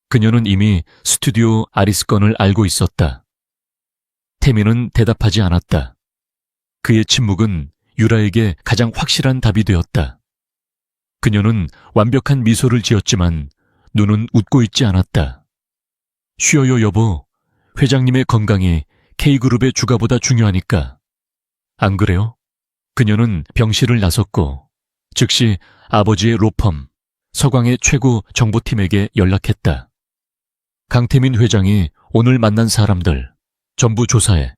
S1: 그녀는 이미 스튜디오 아리스 건을 알고 있었다. 태민은 대답하지 않았다. 그의 침묵은 유라에게 가장 확실한 답이 되었다. 그녀는 완벽한 미소를 지었지만 눈은 웃고 있지 않았다. 쉬어요 여보. 회장님의 건강이 K그룹의 주가보다 중요하니까. 안 그래요? 그녀는 병실을 나섰고 즉시 아버지의 로펌, 서광의 최고 정보팀에게 연락했다. 강태민 회장이 오늘 만난 사람들 전부 조사해.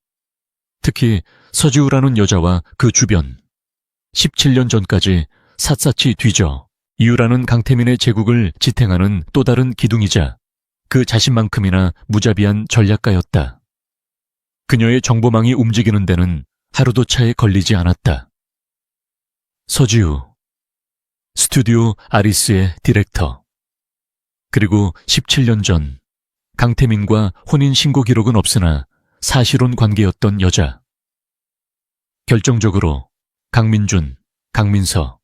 S1: 특히 서지우라는 여자와 그 주변. 17년 전까지 샅샅이 뒤져 이유라는 강태민의 제국을 지탱하는 또 다른 기둥이자 그 자신만큼이나 무자비한 전략가였다. 그녀의 정보망이 움직이는 데는 하루도 차에 걸리지 않았다. 서지우, 스튜디오 아리스의 디렉터. 그리고 17년 전 강태민과 혼인신고 기록은 없으나 사실혼 관계였던 여자. 결정적으로 강민준, 강민서.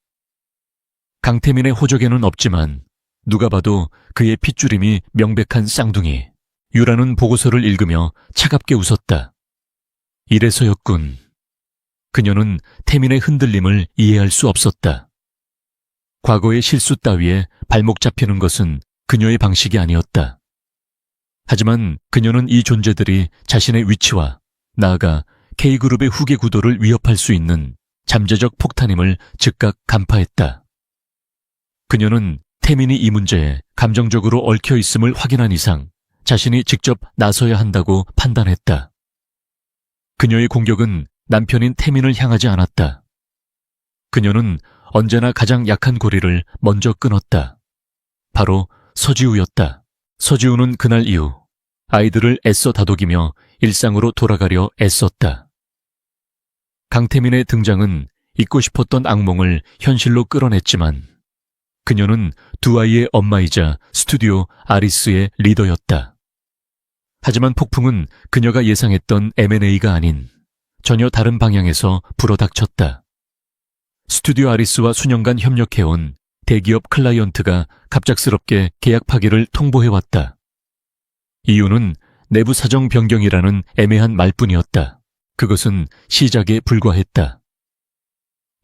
S1: 강태민의 호적에는 없지만 누가 봐도 그의 핏줄임이 명백한 쌍둥이. 유라는 보고서를 읽으며 차갑게 웃었다. 이래서였군. 그녀는 태민의 흔들림을 이해할 수 없었다. 과거의 실수 따위에 발목 잡히는 것은 그녀의 방식이 아니었다. 하지만 그녀는 이 존재들이 자신의 위치와 나아가 K그룹의 후계 구도를 위협할 수 있는 잠재적 폭탄임을 즉각 간파했다. 그녀는 태민이 이 문제에 감정적으로 얽혀 있음을 확인한 이상 자신이 직접 나서야 한다고 판단했다. 그녀의 공격은 남편인 태민을 향하지 않았다. 그녀는 언제나 가장 약한 고리를 먼저 끊었다. 바로 서지우였다. 서지우는 그날 이후 아이들을 애써 다독이며 일상으로 돌아가려 애썼다. 강태민의 등장은 잊고 싶었던 악몽을 현실로 끌어냈지만 그녀는 두 아이의 엄마이자 스튜디오 아리스의 리더였다. 하지만 폭풍은 그녀가 예상했던 M&A가 아닌 전혀 다른 방향에서 불어닥쳤다. 스튜디오 아리스와 수년간 협력해온 대기업 클라이언트가 갑작스럽게 계약 파기를 통보해왔다. 이유는 내부 사정 변경이라는 애매한 말뿐이었다. 그것은 시작에 불과했다.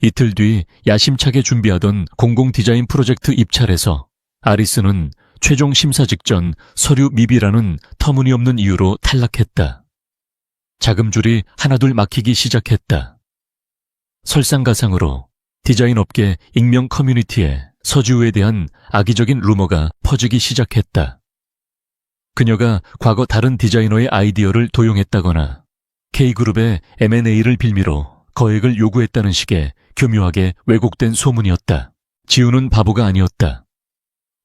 S1: 이틀 뒤 야심차게 준비하던 공공 디자인 프로젝트 입찰에서 아리스는 최종 심사 직전 서류 미비라는 터무니없는 이유로 탈락했다. 자금줄이 하나둘 막히기 시작했다. 설상가상으로 디자인 업계 익명 커뮤니티에 서지우에 대한 악의적인 루머가 퍼지기 시작했다. 그녀가 과거 다른 디자이너의 아이디어를 도용했다거나 K그룹의 M&A를 빌미로 거액을 요구했다는 식의 교묘하게 왜곡된 소문이었다. 지우는 바보가 아니었다.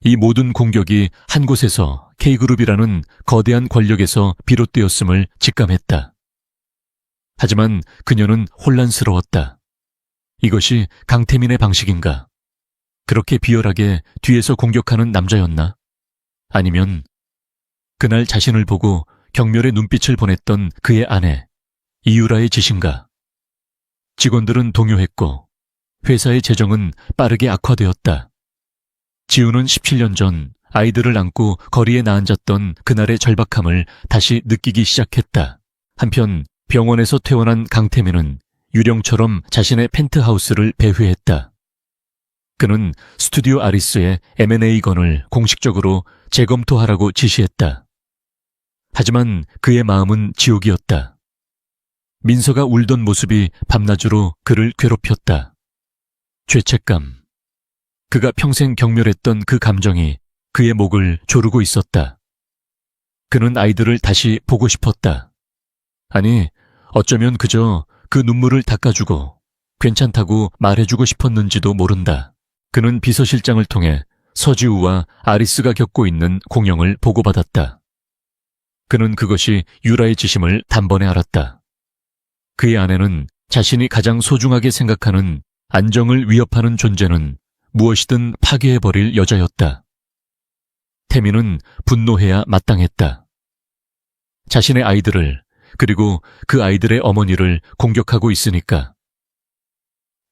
S1: 이 모든 공격이 한 곳에서 K그룹이라는 거대한 권력에서 비롯되었음을 직감했다. 하지만 그녀는 혼란스러웠다. 이것이 강태민의 방식인가? 그렇게 비열하게 뒤에서 공격하는 남자였나? 아니면 그날 자신을 보고 경멸의 눈빛을 보냈던 그의 아내 이유라의 짓인가? 직원들은 동요했고 회사의 재정은 빠르게 악화되었다. 지우는 17년 전 아이들을 안고 거리에 나앉았던 그날의 절박함을 다시 느끼기 시작했다. 한편 병원에서 퇴원한 강태민은 유령처럼 자신의 펜트하우스를 배회했다. 그는 스튜디오 아리스의 M&A건을 공식적으로 재검토하라고 지시했다. 하지만 그의 마음은 지옥이었다. 민서가 울던 모습이 밤낮으로 그를 괴롭혔다. 죄책감. 그가 평생 경멸했던 그 감정이 그의 목을 조르고 있었다. 그는 아이들을 다시 보고 싶었다. 아니, 어쩌면 그저 그 눈물을 닦아주고 괜찮다고 말해주고 싶었는지도 모른다. 그는 비서실장을 통해 서지우와 아리스가 겪고 있는 공영을 보고받았다. 그는 그것이 유라의 짓임을 단번에 알았다. 그의 아내는 자신이 가장 소중하게 생각하는 안정을 위협하는 존재는 무엇이든 파괴해버릴 여자였다. 태민은 분노해야 마땅했다. 자신의 아이들을 그리고 그 아이들의 어머니를 공격하고 있으니까.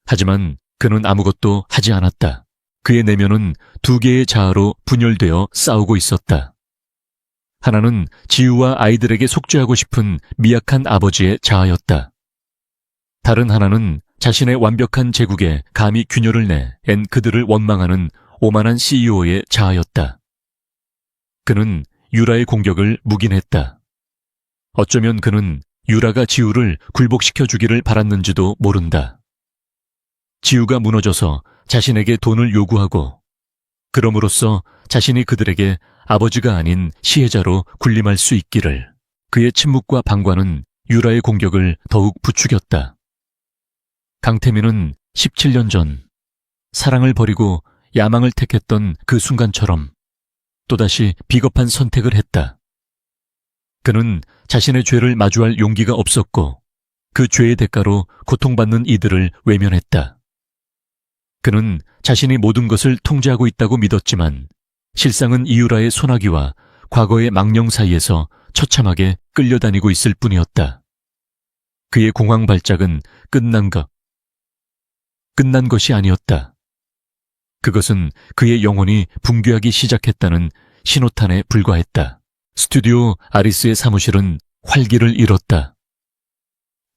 S1: 하지만 그는 아무것도 하지 않았다. 그의 내면은 두 개의 자아로 분열되어 싸우고 있었다. 하나는 지우와 아이들에게 속죄하고 싶은 미약한 아버지의 자아였다. 다른 하나는 자신의 완벽한 제국에 감히 균열을 내앤 그들을 원망하는 오만한 CEO의 자아였다. 그는 유라의 공격을 묵인했다. 어쩌면 그는 유라가 지우를 굴복시켜 주기를 바랐는지도 모른다. 지우가 무너져서 자신에게 돈을 요구하고 그럼으로써 자신이 그들에게 아버지가 아닌 시혜자로 군림할 수 있기를. 그의 침묵과 방관은 유라의 공격을 더욱 부추겼다. 강태민은 17년 전 사랑을 버리고 야망을 택했던 그 순간처럼 또다시 비겁한 선택을 했다. 그는 자신의 죄를 마주할 용기가 없었고 그 죄의 대가로 고통받는 이들을 외면했다. 그는 자신이 모든 것을 통제하고 있다고 믿었지만 실상은 이유라의 소나기와 과거의 망령 사이에서 처참하게 끌려다니고 있을 뿐이었다. 그의 공황 발작은 끝난 것이 아니었다. 그것은 그의 영혼이 붕괴하기 시작했다는 신호탄에 불과했다. 스튜디오 아리스의 사무실은 활기를 잃었다.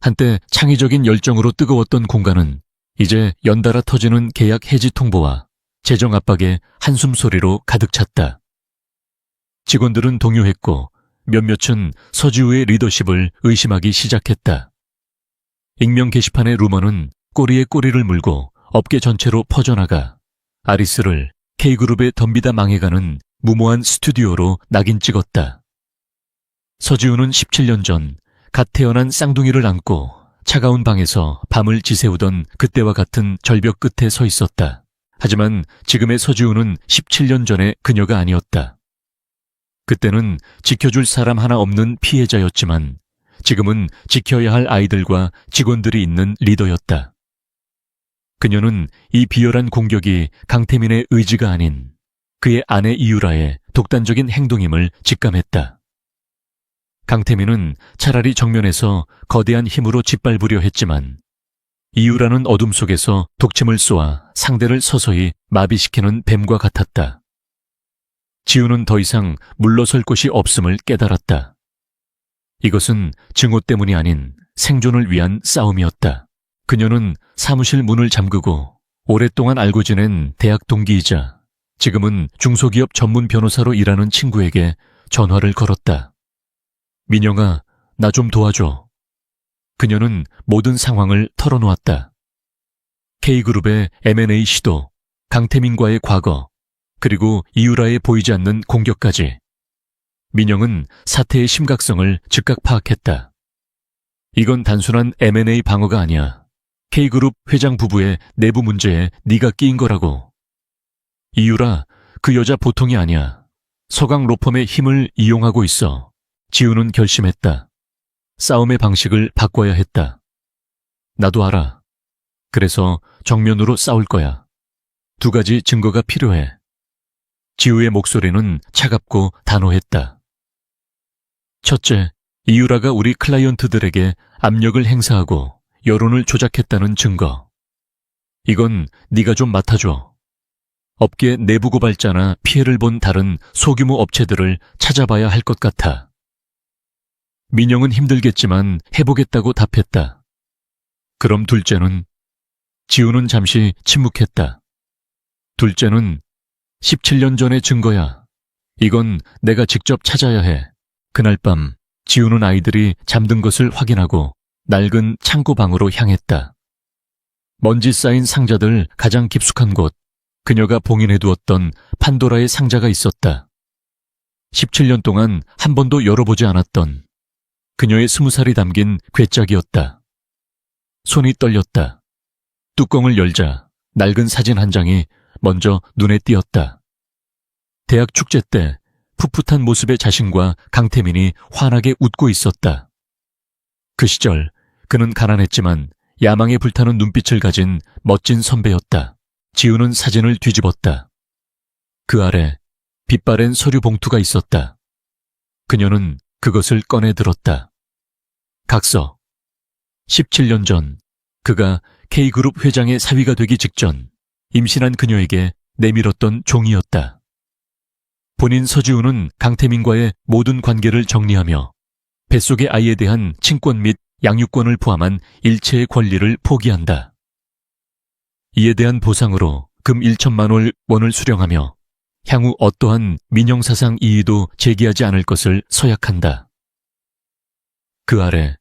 S1: 한때 창의적인 열정으로 뜨거웠던 공간은 이제 연달아 터지는 계약 해지 통보와 재정 압박의 한숨 소리로 가득 찼다. 직원들은 동요했고 몇몇은 서지우의 리더십을 의심하기 시작했다. 익명 게시판의 루머는 꼬리에 꼬리를 물고 업계 전체로 퍼져나가 아리스를 K그룹에 덤비다 망해가는 무모한 스튜디오로 낙인 찍었다. 서지우는 17년 전 갓 태어난 쌍둥이를 안고 차가운 방에서 밤을 지새우던 그때와 같은 절벽 끝에 서 있었다. 하지만 지금의 서지우는 17년 전의 그녀가 아니었다. 그때는 지켜줄 사람 하나 없는 피해자였지만 지금은 지켜야 할 아이들과 직원들이 있는 리더였다. 그녀는 이 비열한 공격이 강태민의 의지가 아닌 그의 아내 이유라의 독단적인 행동임을 직감했다. 강태민은 차라리 정면에서 거대한 힘으로 짓밟으려 했지만 이유라는 어둠 속에서 독침을 쏘아 상대를 서서히 마비시키는 뱀과 같았다. 지우는 더 이상 물러설 곳이 없음을 깨달았다. 이것은 증오 때문이 아닌 생존을 위한 싸움이었다. 그녀는 사무실 문을 잠그고 오랫동안 알고 지낸 대학 동기이자 지금은 중소기업 전문 변호사로 일하는 친구에게 전화를 걸었다. 민영아, 나 좀 도와줘. 그녀는 모든 상황을 털어놓았다. K그룹의 M&A 시도, 강태민과의 과거, 그리고 이유라의 보이지 않는 공격까지. 민영은 사태의 심각성을 즉각 파악했다. 이건 단순한 M&A 방어가 아니야. K그룹 회장 부부의 내부 문제에 네가 끼인 거라고. 이유라, 그 여자 보통이 아니야. 서강 로펌의 힘을 이용하고 있어. 지우는 결심했다. 싸움의 방식을 바꿔야 했다. 나도 알아. 그래서 정면으로 싸울 거야. 2가지 증거가 필요해. 지우의 목소리는 차갑고 단호했다. 첫째, 이유라가 우리 클라이언트들에게 압력을 행사하고 여론을 조작했다는 증거. 이건 네가 좀 맡아줘. 업계 내부 고발자나 피해를 본 다른 소규모 업체들을 찾아봐야 할 것 같아. 민영은 힘들겠지만 해보겠다고 답했다. 그럼 둘째는? 지우는 잠시 침묵했다. 둘째는 17년 전의 증거야. 이건 내가 직접 찾아야 해. 그날 밤 지우는 아이들이 잠든 것을 확인하고 낡은 창고방으로 향했다. 먼지 쌓인 상자들 가장 깊숙한 곳, 그녀가 봉인해두었던 판도라의 상자가 있었다. 17년 동안 한 번도 열어보지 않았던 그녀의 20살이 담긴 괴짝이었다. 손이 떨렸다. 뚜껑을 열자 낡은 사진 한 장이 먼저 눈에 띄었다. 대학 축제 때 풋풋한 모습의 자신과 강태민이 환하게 웃고 있었다. 그 시절 그는 가난했지만 야망에 불타는 눈빛을 가진 멋진 선배였다. 지우는 사진을 뒤집었다. 그 아래 빛바랜 서류 봉투가 있었다. 그녀는 그것을 꺼내 들었다. 각서. 17년 전 그가 K그룹 회장의 사위가 되기 직전 임신한 그녀에게 내밀었던 종이였다. 본인 서지우는 강태민과의 모든 관계를 정리하며 뱃속의 아이에 대한 친권 및 양육권을 포함한 일체의 권리를 포기한다. 이에 대한 보상으로 금 1천만 원을 수령하며 향후 어떠한 민영사상 이의도 제기하지 않을 것을 서약한다. 그 아래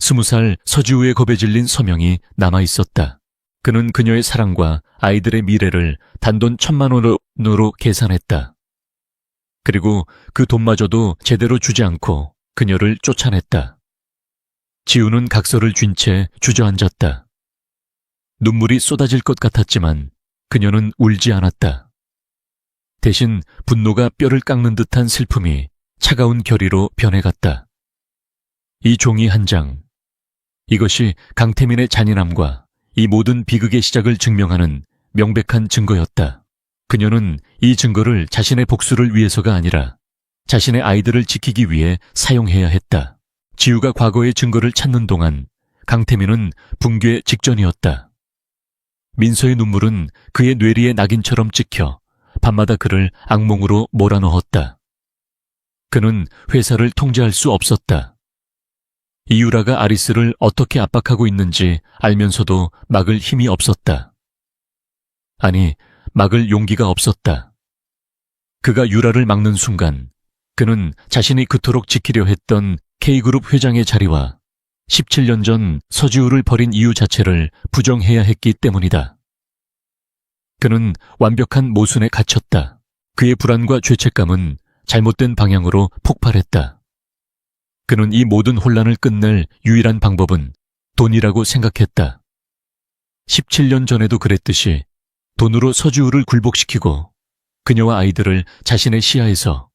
S1: 20살 서지우의 겁에 질린 서명이 남아있었다. 그는 그녀의 사랑과 아이들의 미래를 단돈 1,000만 원으로 계산했다. 그리고 그 돈마저도 제대로 주지 않고 그녀를 쫓아냈다. 지우는 각서를 쥔 채 주저앉았다. 눈물이 쏟아질 것 같았지만 그녀는 울지 않았다. 대신 분노가 뼈를 깎는 듯한 슬픔이 차가운 결의로 변해갔다. 이 종이 한 장, 이것이 강태민의 잔인함과 이 모든 비극의 시작을 증명하는 명백한 증거였다. 그녀는 이 증거를 자신의 복수를 위해서가 아니라 자신의 아이들을 지키기 위해 사용해야 했다. 지우가 과거의 증거를 찾는 동안 강태민은 붕괴 직전이었다. 민서의 눈물은 그의 뇌리에 낙인처럼 찍혀 밤마다 그를 악몽으로 몰아넣었다. 그는 회사를 통제할 수 없었다. 이유라가 아리스를 어떻게 압박하고 있는지 알면서도 막을 힘이 없었다. 아니, 막을 용기가 없었다. 그가 유라를 막는 순간 그는 자신이 그토록 지키려 했던 K그룹 회장의 자리와 17년 전 서지우를 버린 이유 자체를 부정해야 했기 때문이다. 그는 완벽한 모순에 갇혔다. 그의 불안과 죄책감은 잘못된 방향으로 폭발했다. 그는 이 모든 혼란을 끝낼 유일한 방법은 돈이라고 생각했다. 17년 전에도 그랬듯이 돈으로 서지우를 굴복시키고 그녀와 아이들을 자신의 시야에서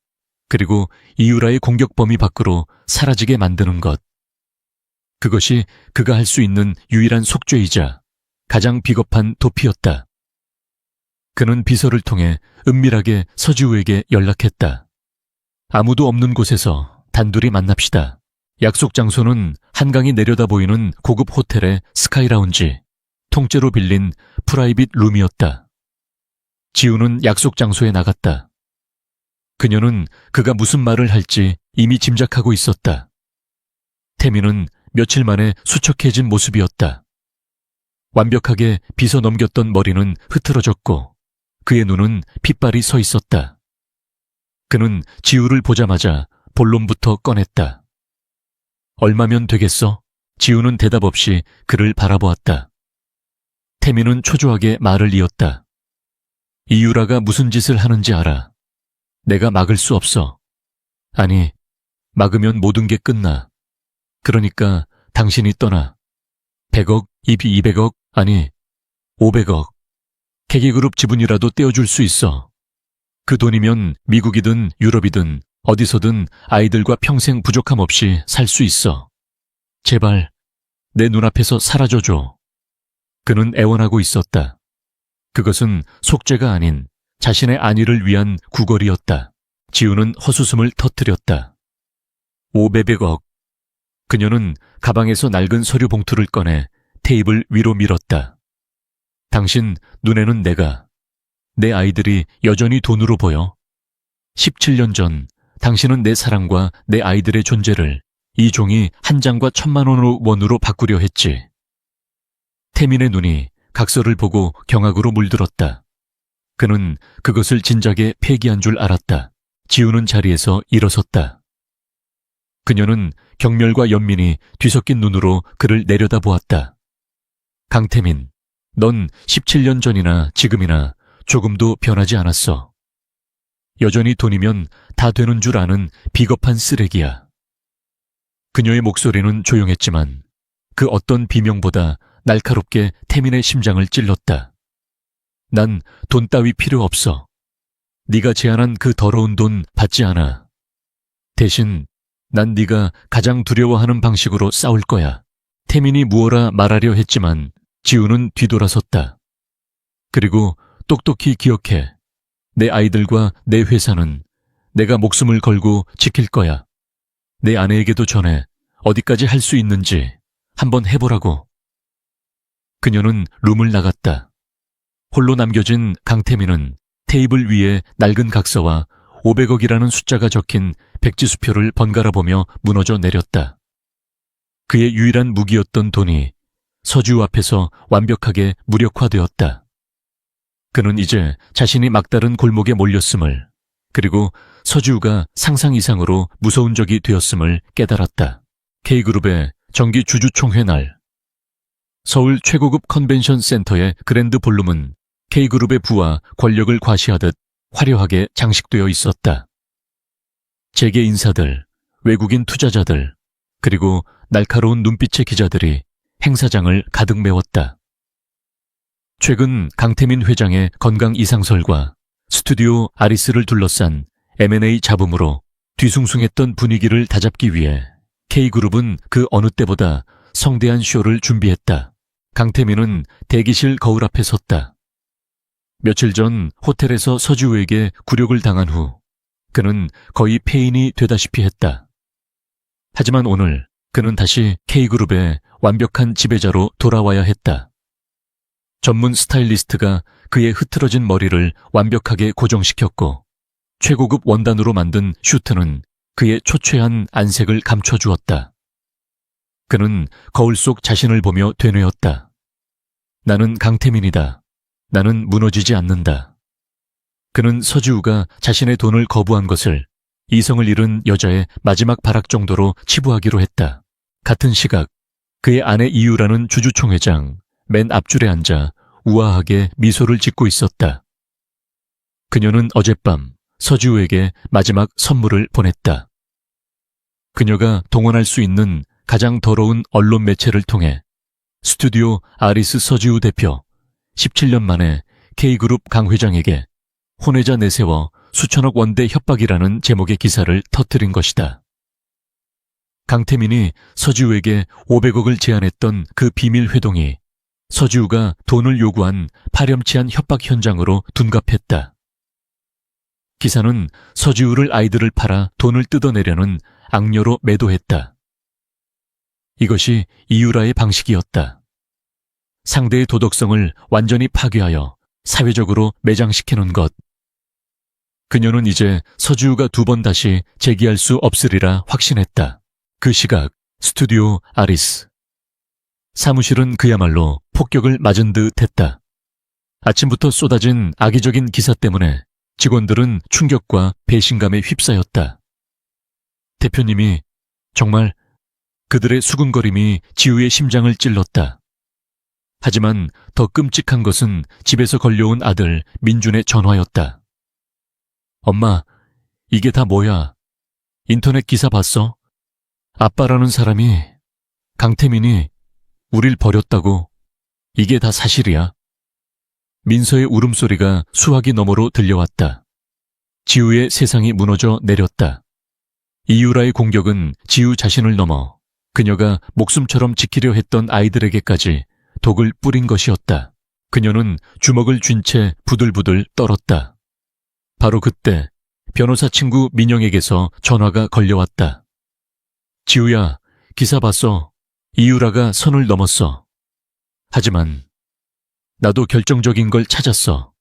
S1: 그리고 이유라의 공격 범위 밖으로 사라지게 만드는 것. 그것이 그가 할 수 있는 유일한 속죄이자 가장 비겁한 도피였다. 그는 비서를 통해 은밀하게 서지우에게 연락했다. 아무도 없는 곳에서 단둘이 만납시다. 약속 장소는 한강이 내려다 보이는 고급 호텔의 스카이라운지, 통째로 빌린 프라이빗 룸이었다. 지우는 약속 장소에 나갔다. 그녀는 그가 무슨 말을 할지 이미 짐작하고 있었다. 태미는 며칠 만에 수척해진 모습이었다. 완벽하게 빗어 넘겼던 머리는 흐트러졌고 그의 눈은 핏발이 서 있었다. 그는 지우를 보자마자 본론부터 꺼냈다. 얼마면 되겠어? 지우는 대답 없이 그를 바라보았다. 태미는 초조하게 말을 이었다. 이유라가 무슨 짓을 하는지 알아. 내가 막을 수 없어. 아니, 막으면 모든 게 끝나. 그러니까 당신이 떠나. 100억, 200억, 아니 500억. K그룹 지분이라도 떼어줄 수 있어. 그 돈이면 미국이든 유럽이든 어디서든 아이들과 평생 부족함 없이 살 수 있어. 제발 내 눈앞에서 사라져줘. 그는 애원하고 있었다. 그것은 속죄가 아닌 자신의 안위를 위한 구걸이었다. 지우는 헛웃음을 터뜨렸다. 500억. 그녀는 가방에서 낡은 서류 봉투를 꺼내 테이블 위로 밀었다. 당신 눈에는 내 아이들이 여전히 돈으로 보여? 17년 전 당신은 내 사랑과 내 아이들의 존재를 이 종이 한 장과 1,000만 원으로 바꾸려 했지. 태민의 눈이 각서를 보고 경악으로 물들었다. 그는 그것을 진작에 폐기한 줄 알았다. 지우는 자리에서 일어섰다. 그녀는 경멸과 연민이 뒤섞인 눈으로 그를 내려다보았다. 강태민, 넌 17년 전이나 지금이나 조금도 변하지 않았어. 여전히 돈이면 다 되는 줄 아는 비겁한 쓰레기야. 그녀의 목소리는 조용했지만 그 어떤 비명보다 날카롭게 태민의 심장을 찔렀다. 난 돈 따위 필요 없어. 네가 제안한 그 더러운 돈 받지 않아. 대신 난 네가 가장 두려워하는 방식으로 싸울 거야. 태민이 무어라 말하려 했지만 지우는 뒤돌아섰다. 그리고 똑똑히 기억해. 내 아이들과 내 회사는 내가 목숨을 걸고 지킬 거야. 내 아내에게도 전해 어디까지 할 수 있는지 한번 해보라고. 그녀는 룸을 나갔다. 홀로 남겨진 강태민은 테이블 위에 낡은 각서와 500억이라는 숫자가 적힌 백지수표를 번갈아 보며 무너져 내렸다. 그의 유일한 무기였던 돈이 서지우 앞에서 완벽하게 무력화되었다. 그는 이제 자신이 막다른 골목에 몰렸음을, 그리고 서지우가 상상 이상으로 무서운 적이 되었음을 깨달았다. K그룹의 정기 주주총회 날, 서울 최고급 컨벤션 센터의 그랜드 볼룸은 K그룹의 부와 권력을 과시하듯 화려하게 장식되어 있었다. 재계 인사들, 외국인 투자자들, 그리고 날카로운 눈빛의 기자들이 행사장을 가득 메웠다. 최근 강태민 회장의 건강 이상설과 스튜디오 아리스를 둘러싼 M&A 잡음으로 뒤숭숭했던 분위기를 다잡기 위해 K그룹은 그 어느 때보다 성대한 쇼를 준비했다. 강태민은 대기실 거울 앞에 섰다. 며칠 전 호텔에서 서지우에게 굴욕을 당한 후 그는 거의 폐인이 되다시피 했다. 하지만 오늘 그는 다시 K그룹의 완벽한 지배자로 돌아와야 했다. 전문 스타일리스트가 그의 흐트러진 머리를 완벽하게 고정시켰고 최고급 원단으로 만든 슈트는 그의 초췌한 안색을 감춰주었다. 그는 거울 속 자신을 보며 되뇌었다. 나는 강태민이다. 나는 무너지지 않는다. 그는 서지우가 자신의 돈을 거부한 것을 이성을 잃은 여자의 마지막 발악 정도로 치부하기로 했다. 같은 시각 그의 아내 이유라는 주주총회장 맨 앞줄에 앉아 우아하게 미소를 짓고 있었다. 그녀는 어젯밤 서지우에게 마지막 선물을 보냈다. 그녀가 동원할 수 있는 가장 더러운 언론 매체를 통해 스튜디오 아리스 서지우 대표 17년 만에 K그룹 강 회장에게 혼외자 내세워 수천억 원대 협박이라는 제목의 기사를 터뜨린 것이다. 강태민이 서지우에게 500억을 제안했던 그 비밀 회동이 서지우가 돈을 요구한 파렴치한 협박 현장으로 둔갑했다. 기사는 서지우를 아이들을 팔아 돈을 뜯어내려는 악녀로 매도했다. 이것이 이유라의 방식이었다. 상대의 도덕성을 완전히 파괴하여 사회적으로 매장시키는 것. 그녀는 이제 서지우가 2번 다시 재기할 수 없으리라 확신했다. 그 시각 스튜디오 아리스. 사무실은 그야말로 폭격을 맞은 듯 했다. 아침부터 쏟아진 악의적인 기사 때문에 직원들은 충격과 배신감에 휩싸였다. 대표님이 정말 그들의 수군거림이 지우의 심장을 찔렀다. 하지만 더 끔찍한 것은 집에서 걸려온 아들 민준의 전화였다. 엄마, 이게 다 뭐야? 인터넷 기사 봤어? 아빠라는 사람이, 강태민이 우릴 버렸다고. 이게 다 사실이야. 민서의 울음소리가 수화기 너머로 들려왔다. 지우의 세상이 무너져 내렸다. 이유라의 공격은 지우 자신을 넘어 그녀가 목숨처럼 지키려 했던 아이들에게까지 독을 뿌린 것이었다. 그녀는 주먹을 쥔 채 부들부들 떨었다. 바로 그때 변호사 친구 민영에게서 전화가 걸려왔다. 지우야, 기사 봤어. 이유라가 선을 넘었어. 하지만 나도 결정적인 걸 찾았어.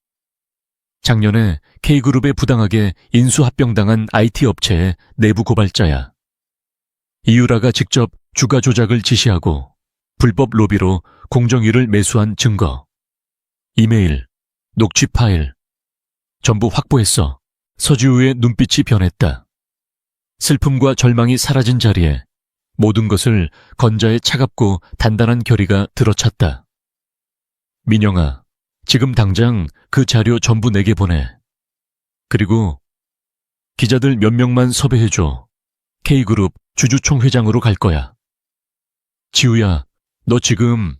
S1: 작년에 K그룹에 부당하게 인수합병당한 IT 업체의 내부 고발자야. 이유라가 직접 주가 조작을 지시하고 불법 로비로 공정위를 매수한 증거, 이메일, 녹취 파일, 전부 확보했어. 서지우의 눈빛이 변했다. 슬픔과 절망이 사라진 자리에 모든 것을 건자의 차갑고 단단한 결의가 들어찼다. 민영아, 지금 당장 그 자료 전부 내게 보내. 그리고 기자들 몇 명만 섭외해줘. K그룹 주주총회장으로 갈 거야. 지우야, 너 지금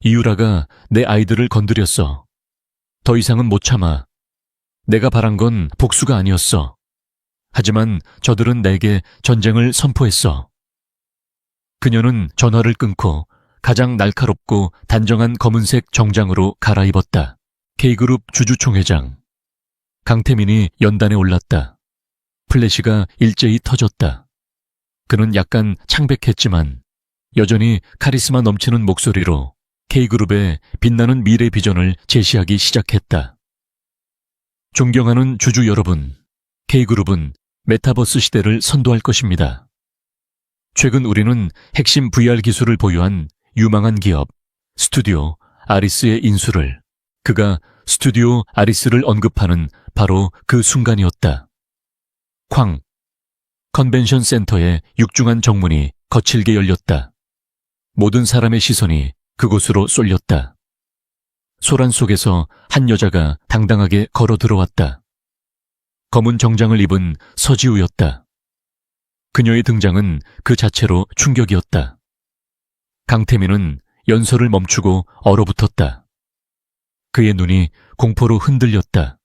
S1: 이유라가 내 아이들을 건드렸어. 더 이상은 못 참아. 내가 바란 건 복수가 아니었어. 하지만 저들은 내게 전쟁을 선포했어. 그녀는 전화를 끊고 가장 날카롭고 단정한 검은색 정장으로 갈아입었다. K그룹 주주총회장. 강태민이 연단에 올랐다. 플래시가 일제히 터졌다. 그는 약간 창백했지만 여전히 카리스마 넘치는 목소리로 K그룹의 빛나는 미래 비전을 제시하기 시작했다. 존경하는 주주 여러분, K그룹은 메타버스 시대를 선도할 것입니다. 최근 우리는 핵심 VR 기술을 보유한 유망한 기업 스튜디오 아리스의 인수를, 그가 스튜디오 아리스를 언급하는 바로 그 순간이었다. 쾅! 컨벤션 센터의 육중한 정문이 거칠게 열렸다. 모든 사람의 시선이 그곳으로 쏠렸다. 소란 속에서 한 여자가 당당하게 걸어 들어왔다. 검은 정장을 입은 서지우였다. 그녀의 등장은 그 자체로 충격이었다. 강태민은 연설을 멈추고 얼어붙었다. 그의 눈이 공포로 흔들렸다.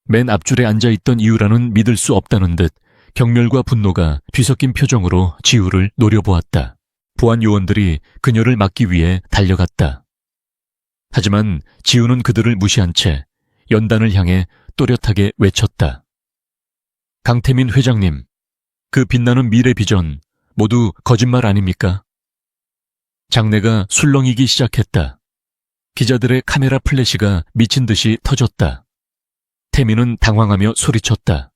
S1: 맨 앞줄에 앉아있던 이유라는 믿을 수 없다는 듯 경멸과 분노가 뒤섞인 표정으로 지우를 노려보았다. 보안 요원들이 그녀를 막기 위해 달려갔다. 하지만 지우는 그들을 무시한 채 연단을 향해 또렷하게 외쳤다. 강태민 회장님, 그 빛나는 미래 비전 모두 거짓말 아닙니까? 장내가 술렁이기 시작했다. 기자들의 카메라 플래시가 미친 듯이 터졌다. 태민은 당황하며 소리쳤다.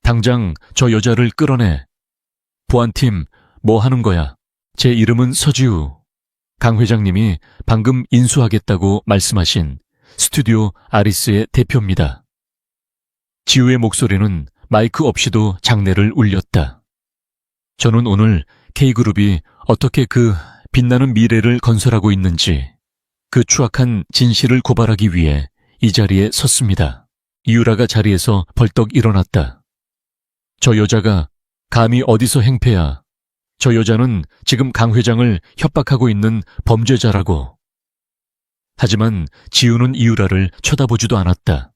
S1: 당장 저 여자를 끌어내. 보안팀, 뭐 하는 거야? 제 이름은 서지우. 강 회장님이 방금 인수하겠다고 말씀하신 스튜디오 아리스의 대표입니다. 지우의 목소리는 마이크 없이도 장례를 울렸다. 저는 오늘 K그룹이 어떻게 그 빛나는 미래를 건설하고 있는지, 그 추악한 진실을 고발하기 위해 이 자리에 섰습니다. 이유라가 자리에서 벌떡 일어났다. 저 여자가 감히 어디서 행패야. 저 여자는 지금 강 회장을 협박하고 있는 범죄자라고. 하지만 지우는 이유라를 쳐다보지도 않았다.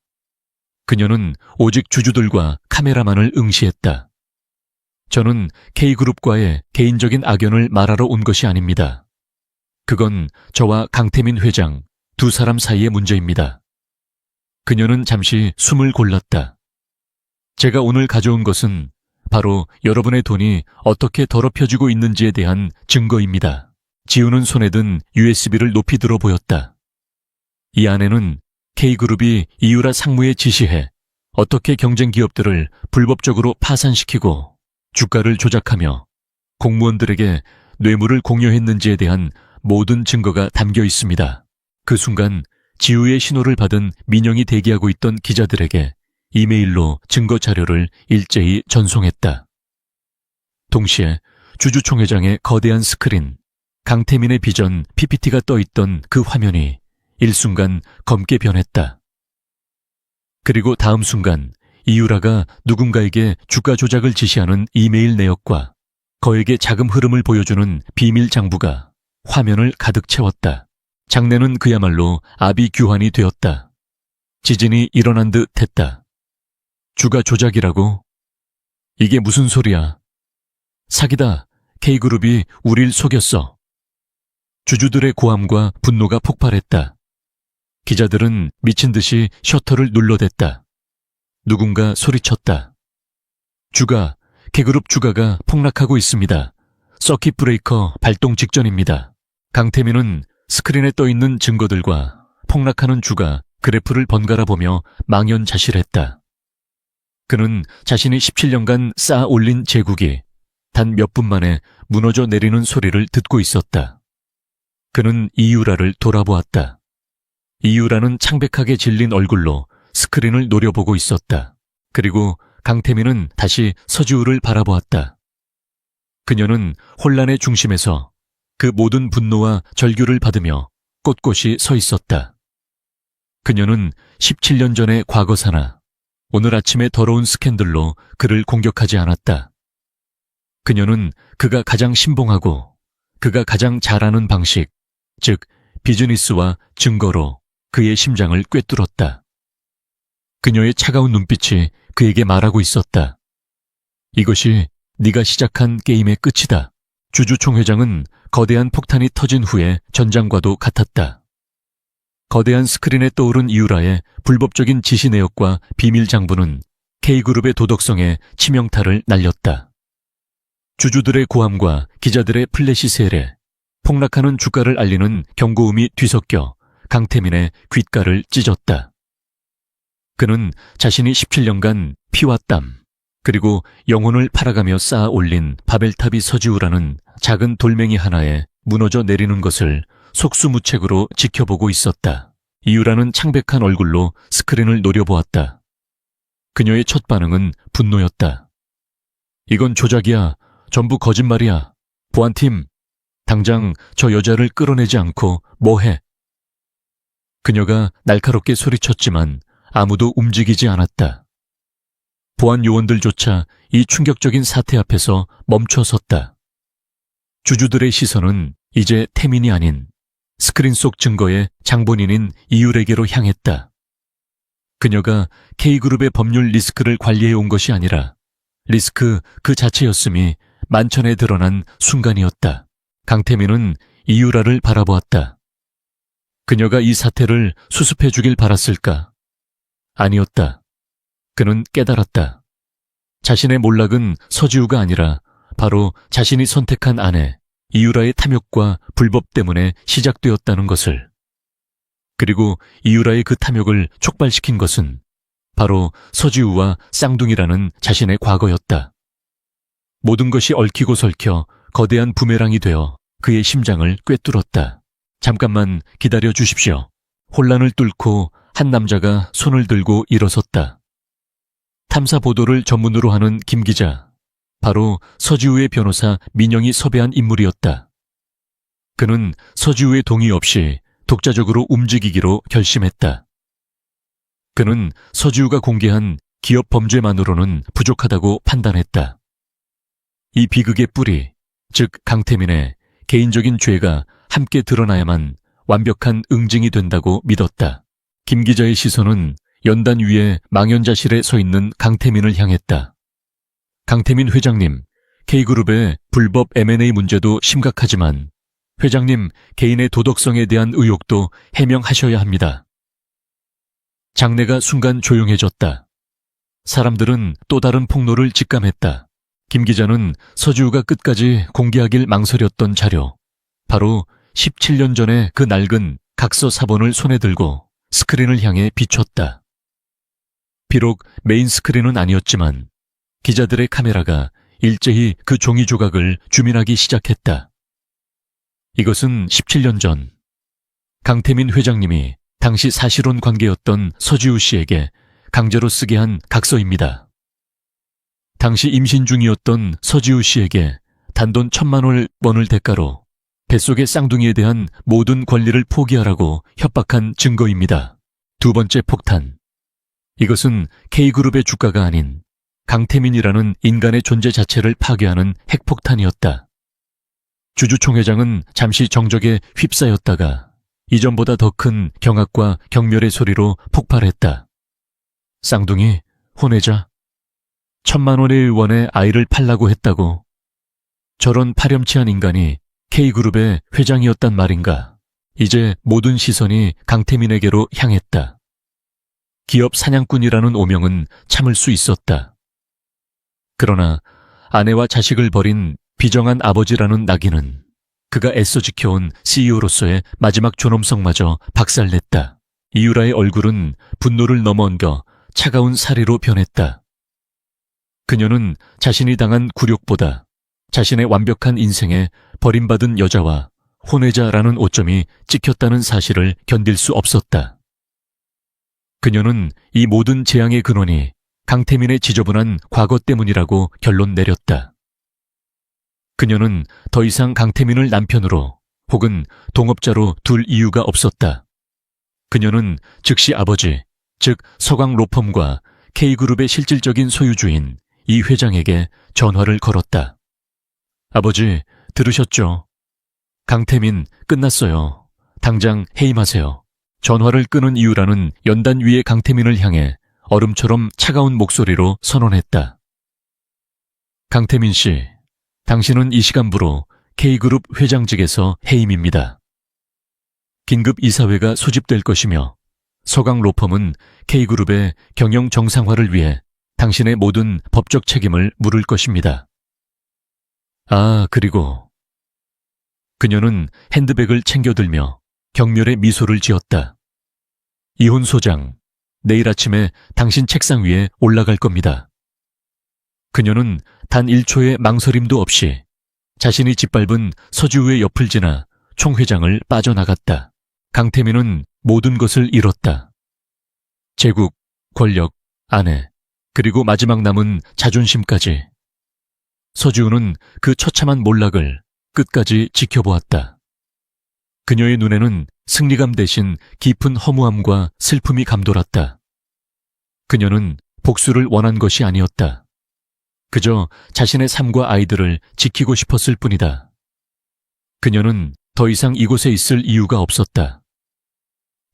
S1: 그녀는 오직 주주들과 카메라만을 응시했다. 저는 K그룹과의 개인적인 악연을 말하러 온 것이 아닙니다. 그건 저와 강태민 회장 두 사람 사이의 문제입니다. 그녀는 잠시 숨을 골랐다. 제가 오늘 가져온 것은 바로 여러분의 돈이 어떻게 더럽혀지고 있는지에 대한 증거입니다. 지우는 손에 든 USB를 높이 들어 보였다. 이 안에는 K그룹이 이유라 상무에 지시해 어떻게 경쟁 기업들을 불법적으로 파산시키고 주가를 조작하며 공무원들에게 뇌물을 공여했는지에 대한 모든 증거가 담겨 있습니다. 그 순간 지우의 신호를 받은 민영이 대기하고 있던 기자들에게 이메일로 증거 자료를 일제히 전송했다. 동시에 주주총회장의 거대한 스크린, 강태민의 비전 PPT가 떠있던 그 화면이 일순간 검게 변했다. 그리고 다음 순간 이유라가 누군가에게 주가 조작을 지시하는 이메일 내역과 거액의 자금 흐름을 보여주는 비밀 장부가 화면을 가득 채웠다. 장내는 그야말로 아비규환이 되었다. 지진이 일어난 듯 했다. 주가 조작이라고? 이게 무슨 소리야? 사기다. K그룹이 우릴 속였어. 주주들의 고함과 분노가 폭발했다. 기자들은 미친 듯이 셔터를 눌러댔다. 누군가 소리쳤다. K그룹 주가가 폭락하고 있습니다. 서킷 브레이커 발동 직전입니다. 강태민은 스크린에 떠있는 증거들과 폭락하는 주가 그래프를 번갈아 보며 망연자실했다. 그는 자신이 17년간 쌓아 올린 제국이 단 몇 분 만에 무너져 내리는 소리를 듣고 있었다. 그는 이유라를 돌아보았다. 이유라는 창백하게 질린 얼굴로 스크린을 노려보고 있었다. 그리고 강태민은 다시 서지우를 바라보았다. 그녀는 혼란의 중심에서 그 모든 분노와 절규를 받으며 꼿꼿이 서 있었다. 그녀는 17년 전의 과거사나 오늘 아침의 더러운 스캔들로 그를 공격하지 않았다. 그녀는 그가 가장 신봉하고 그가 가장 잘하는 방식, 즉 비즈니스와 증거로 그의 심장을 꿰뚫었다. 그녀의 차가운 눈빛이 그에게 말하고 있었다. 이것이 네가 시작한 게임의 끝이다. 주주총회장은 거대한 폭탄이 터진 후에 전장과도 같았다. 거대한 스크린에 떠오른 이유라의 불법적인 지시 내역과 비밀 장부는 K그룹의 도덕성에 치명타를 날렸다. 주주들의 고함과 기자들의 플래시 세례, 폭락하는 주가를 알리는 경고음이 뒤섞여 강태민의 귓가를 찢었다. 그는 자신이 17년간 피와 땀, 그리고 영혼을 팔아가며 쌓아 올린 바벨탑이 서지우라는 작은 돌멩이 하나에 무너져 내리는 것을 속수무책으로 지켜보고 있었다. 이유라는 창백한 얼굴로 스크린을 노려보았다. 그녀의 첫 반응은 분노였다. 이건 조작이야. 전부 거짓말이야. 보안팀, 당장 저 여자를 끌어내지 않고 뭐해? 그녀가 날카롭게 소리쳤지만 아무도 움직이지 않았다. 보안 요원들조차 이 충격적인 사태 앞에서 멈춰 섰다. 주주들의 시선은 이제 태민이 아닌 스크린 속 증거의 장본인인 이율에게로 향했다. 그녀가 K그룹의 법률 리스크를 관리해 온 것이 아니라 리스크 그 자체였음이 만천에 드러난 순간이었다. 강태민은 이유라를 바라보았다. 그녀가 이 사태를 수습해 주길 바랐을까? 아니었다. 그는 깨달았다. 자신의 몰락은 서지우가 아니라 바로 자신이 선택한 아내 이유라의 탐욕과 불법 때문에 시작되었다는 것을. 그리고 이유라의 그 탐욕을 촉발시킨 것은 바로 서지우와 쌍둥이라는 자신의 과거였다. 모든 것이 얽히고 설켜 거대한 부메랑이 되어 그의 심장을 꿰뚫었다. 잠깐만 기다려 주십시오. 혼란을 뚫고 한 남자가 손을 들고 일어섰다. 탐사 보도를 전문으로 하는 김 기자, 바로 서지우의 변호사 민영이 섭외한 인물이었다. 그는 서지우의 동의 없이 독자적으로 움직이기로 결심했다. 그는 서지우가 공개한 기업 범죄만으로는 부족하다고 판단했다. 이 비극의 뿌리, 즉 강태민의 개인적인 죄가 함께 드러나야만 완벽한 응징이 된다고 믿었다. 김 기자의 시선은 연단 위에 망연자실에 서 있는 강태민을 향했다. 강태민 회장님, K그룹의 불법 M&A 문제도 심각하지만 회장님 개인의 도덕성에 대한 의혹도 해명하셔야 합니다. 장내가 순간 조용해졌다. 사람들은 또 다른 폭로를 직감했다. 김 기자는 서지우가 끝까지 공개하길 망설였던 자료, 바로 17년 전의 그 낡은 각서 사본을 손에 들고 스크린을 향해 비췄다. 비록 메인 스크린은 아니었지만 기자들의 카메라가 일제히 그 종이 조각을 주민하기 시작했다. 이것은 17년 전 강태민 회장님이 당시 사실혼 관계였던 서지우 씨에게 강제로 쓰게 한 각서입니다. 당시 임신 중이었던 서지우 씨에게 단돈 1,000만 원을 대가로 뱃속의 쌍둥이에 대한 모든 권리를 포기하라고 협박한 증거입니다. 두 번째 폭탄. 이것은 K그룹의 주가가 아닌 강태민이라는 인간의 존재 자체를 파괴하는 핵폭탄이었다. 주주총회장은 잠시 정적에 휩싸였다가 이전보다 더 큰 경악과 경멸의 소리로 폭발했다. 쌍둥이, 혼외자, 1,000만 원의 의원에 아이를 팔라고 했다고. 저런 파렴치한 인간이 K그룹의 회장이었단 말인가. 이제 모든 시선이 강태민에게로 향했다. 기업 사냥꾼이라는 오명은 참을 수 있었다. 그러나 아내와 자식을 버린 비정한 아버지라는 낙인은 그가 애써 지켜온 CEO로서의 마지막 존엄성마저 박살냈다. 이유라의 얼굴은 분노를 넘어넘겨 차가운 사리로 변했다. 그녀는 자신이 당한 굴욕보다 자신의 완벽한 인생에 버림받은 여자와 혼외자라는 오점이 찍혔다는 사실을 견딜 수 없었다. 그녀는 이 모든 재앙의 근원이 강태민의 지저분한 과거 때문이라고 결론 내렸다. 그녀는 더 이상 강태민을 남편으로 혹은 동업자로 둘 이유가 없었다. 그녀는 즉시 아버지, 즉 서광 로펌과 K그룹의 실질적인 소유주인 이 회장에게 전화를 걸었다. 아버지, 들으셨죠? 강태민 끝났어요. 당장 해임하세요. 전화를 끊은 이유라는 연단 위의 강태민을 향해 얼음처럼 차가운 목소리로 선언했다. 강태민 씨, 당신은 이 시간부로 K그룹 회장직에서 해임입니다. 긴급 이사회가 소집될 것이며 서강 로펌은 K그룹의 경영 정상화를 위해 당신의 모든 법적 책임을 물을 것입니다. 아, 그리고 그녀는 핸드백을 챙겨들며 경멸의 미소를 지었다. 이혼 소장, 내일 아침에 당신 책상 위에 올라갈 겁니다. 그녀는 단 1초의 망설임도 없이 자신이 짓밟은 서지우의 옆을 지나 총회장을 빠져나갔다. 강태민은 모든 것을 잃었다. 제국, 권력, 아내, 그리고 마지막 남은 자존심까지. 서지우는 그 처참한 몰락을 끝까지 지켜보았다. 그녀의 눈에는 승리감 대신 깊은 허무함과 슬픔이 감돌았다. 그녀는 복수를 원한 것이 아니었다. 그저 자신의 삶과 아이들을 지키고 싶었을 뿐이다. 그녀는 더 이상 이곳에 있을 이유가 없었다.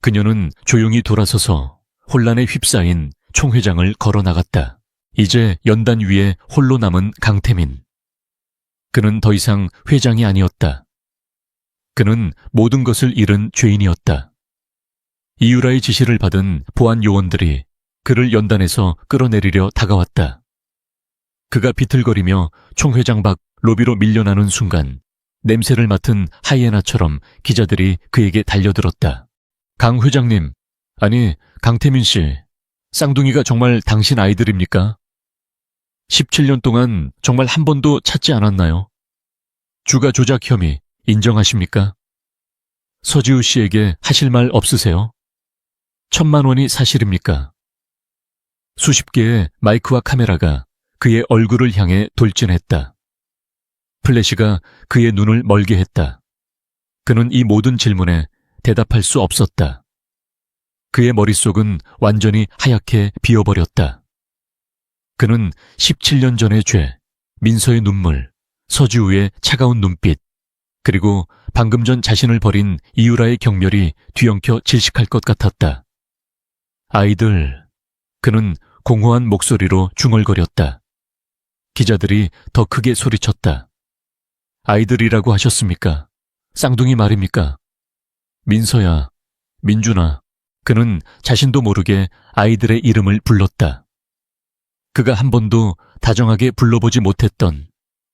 S1: 그녀는 조용히 돌아서서 혼란에 휩싸인 총회장을 걸어나갔다. 이제 연단 위에 홀로 남은 강태민. 그는 더 이상 회장이 아니었다. 그는 모든 것을 잃은 죄인이었다. 이유라의 지시를 받은 보안 요원들이 그를 연단에서 끌어내리려 다가왔다. 그가 비틀거리며 총회장 밖 로비로 밀려나는 순간 냄새를 맡은 하이에나처럼 기자들이 그에게 달려들었다. 강 회장님, 아니 강태민 씨, 쌍둥이가 정말 당신 아이들입니까? 17년 동안 정말 한 번도 찾지 않았나요? 주가 조작 혐의 인정하십니까? 서지우 씨에게 하실 말 없으세요? 1,000만 원이 사실입니까? 수십 개의 마이크와 카메라가 그의 얼굴을 향해 돌진했다. 플래시가 그의 눈을 멀게 했다. 그는 이 모든 질문에 대답할 수 없었다. 그의 머릿속은 완전히 하얗게 비어버렸다. 그는 17년 전의 죄, 민서의 눈물, 서지우의 차가운 눈빛, 그리고 방금 전 자신을 버린 이유라의 경멸이 뒤엉켜 질식할 것 같았다. 아이들, 그는 공허한 목소리로 중얼거렸다. 기자들이 더 크게 소리쳤다. 아이들이라고 하셨습니까? 쌍둥이 말입니까? 민서야, 민준아. 그는 자신도 모르게 아이들의 이름을 불렀다. 그가 한 번도 다정하게 불러보지 못했던,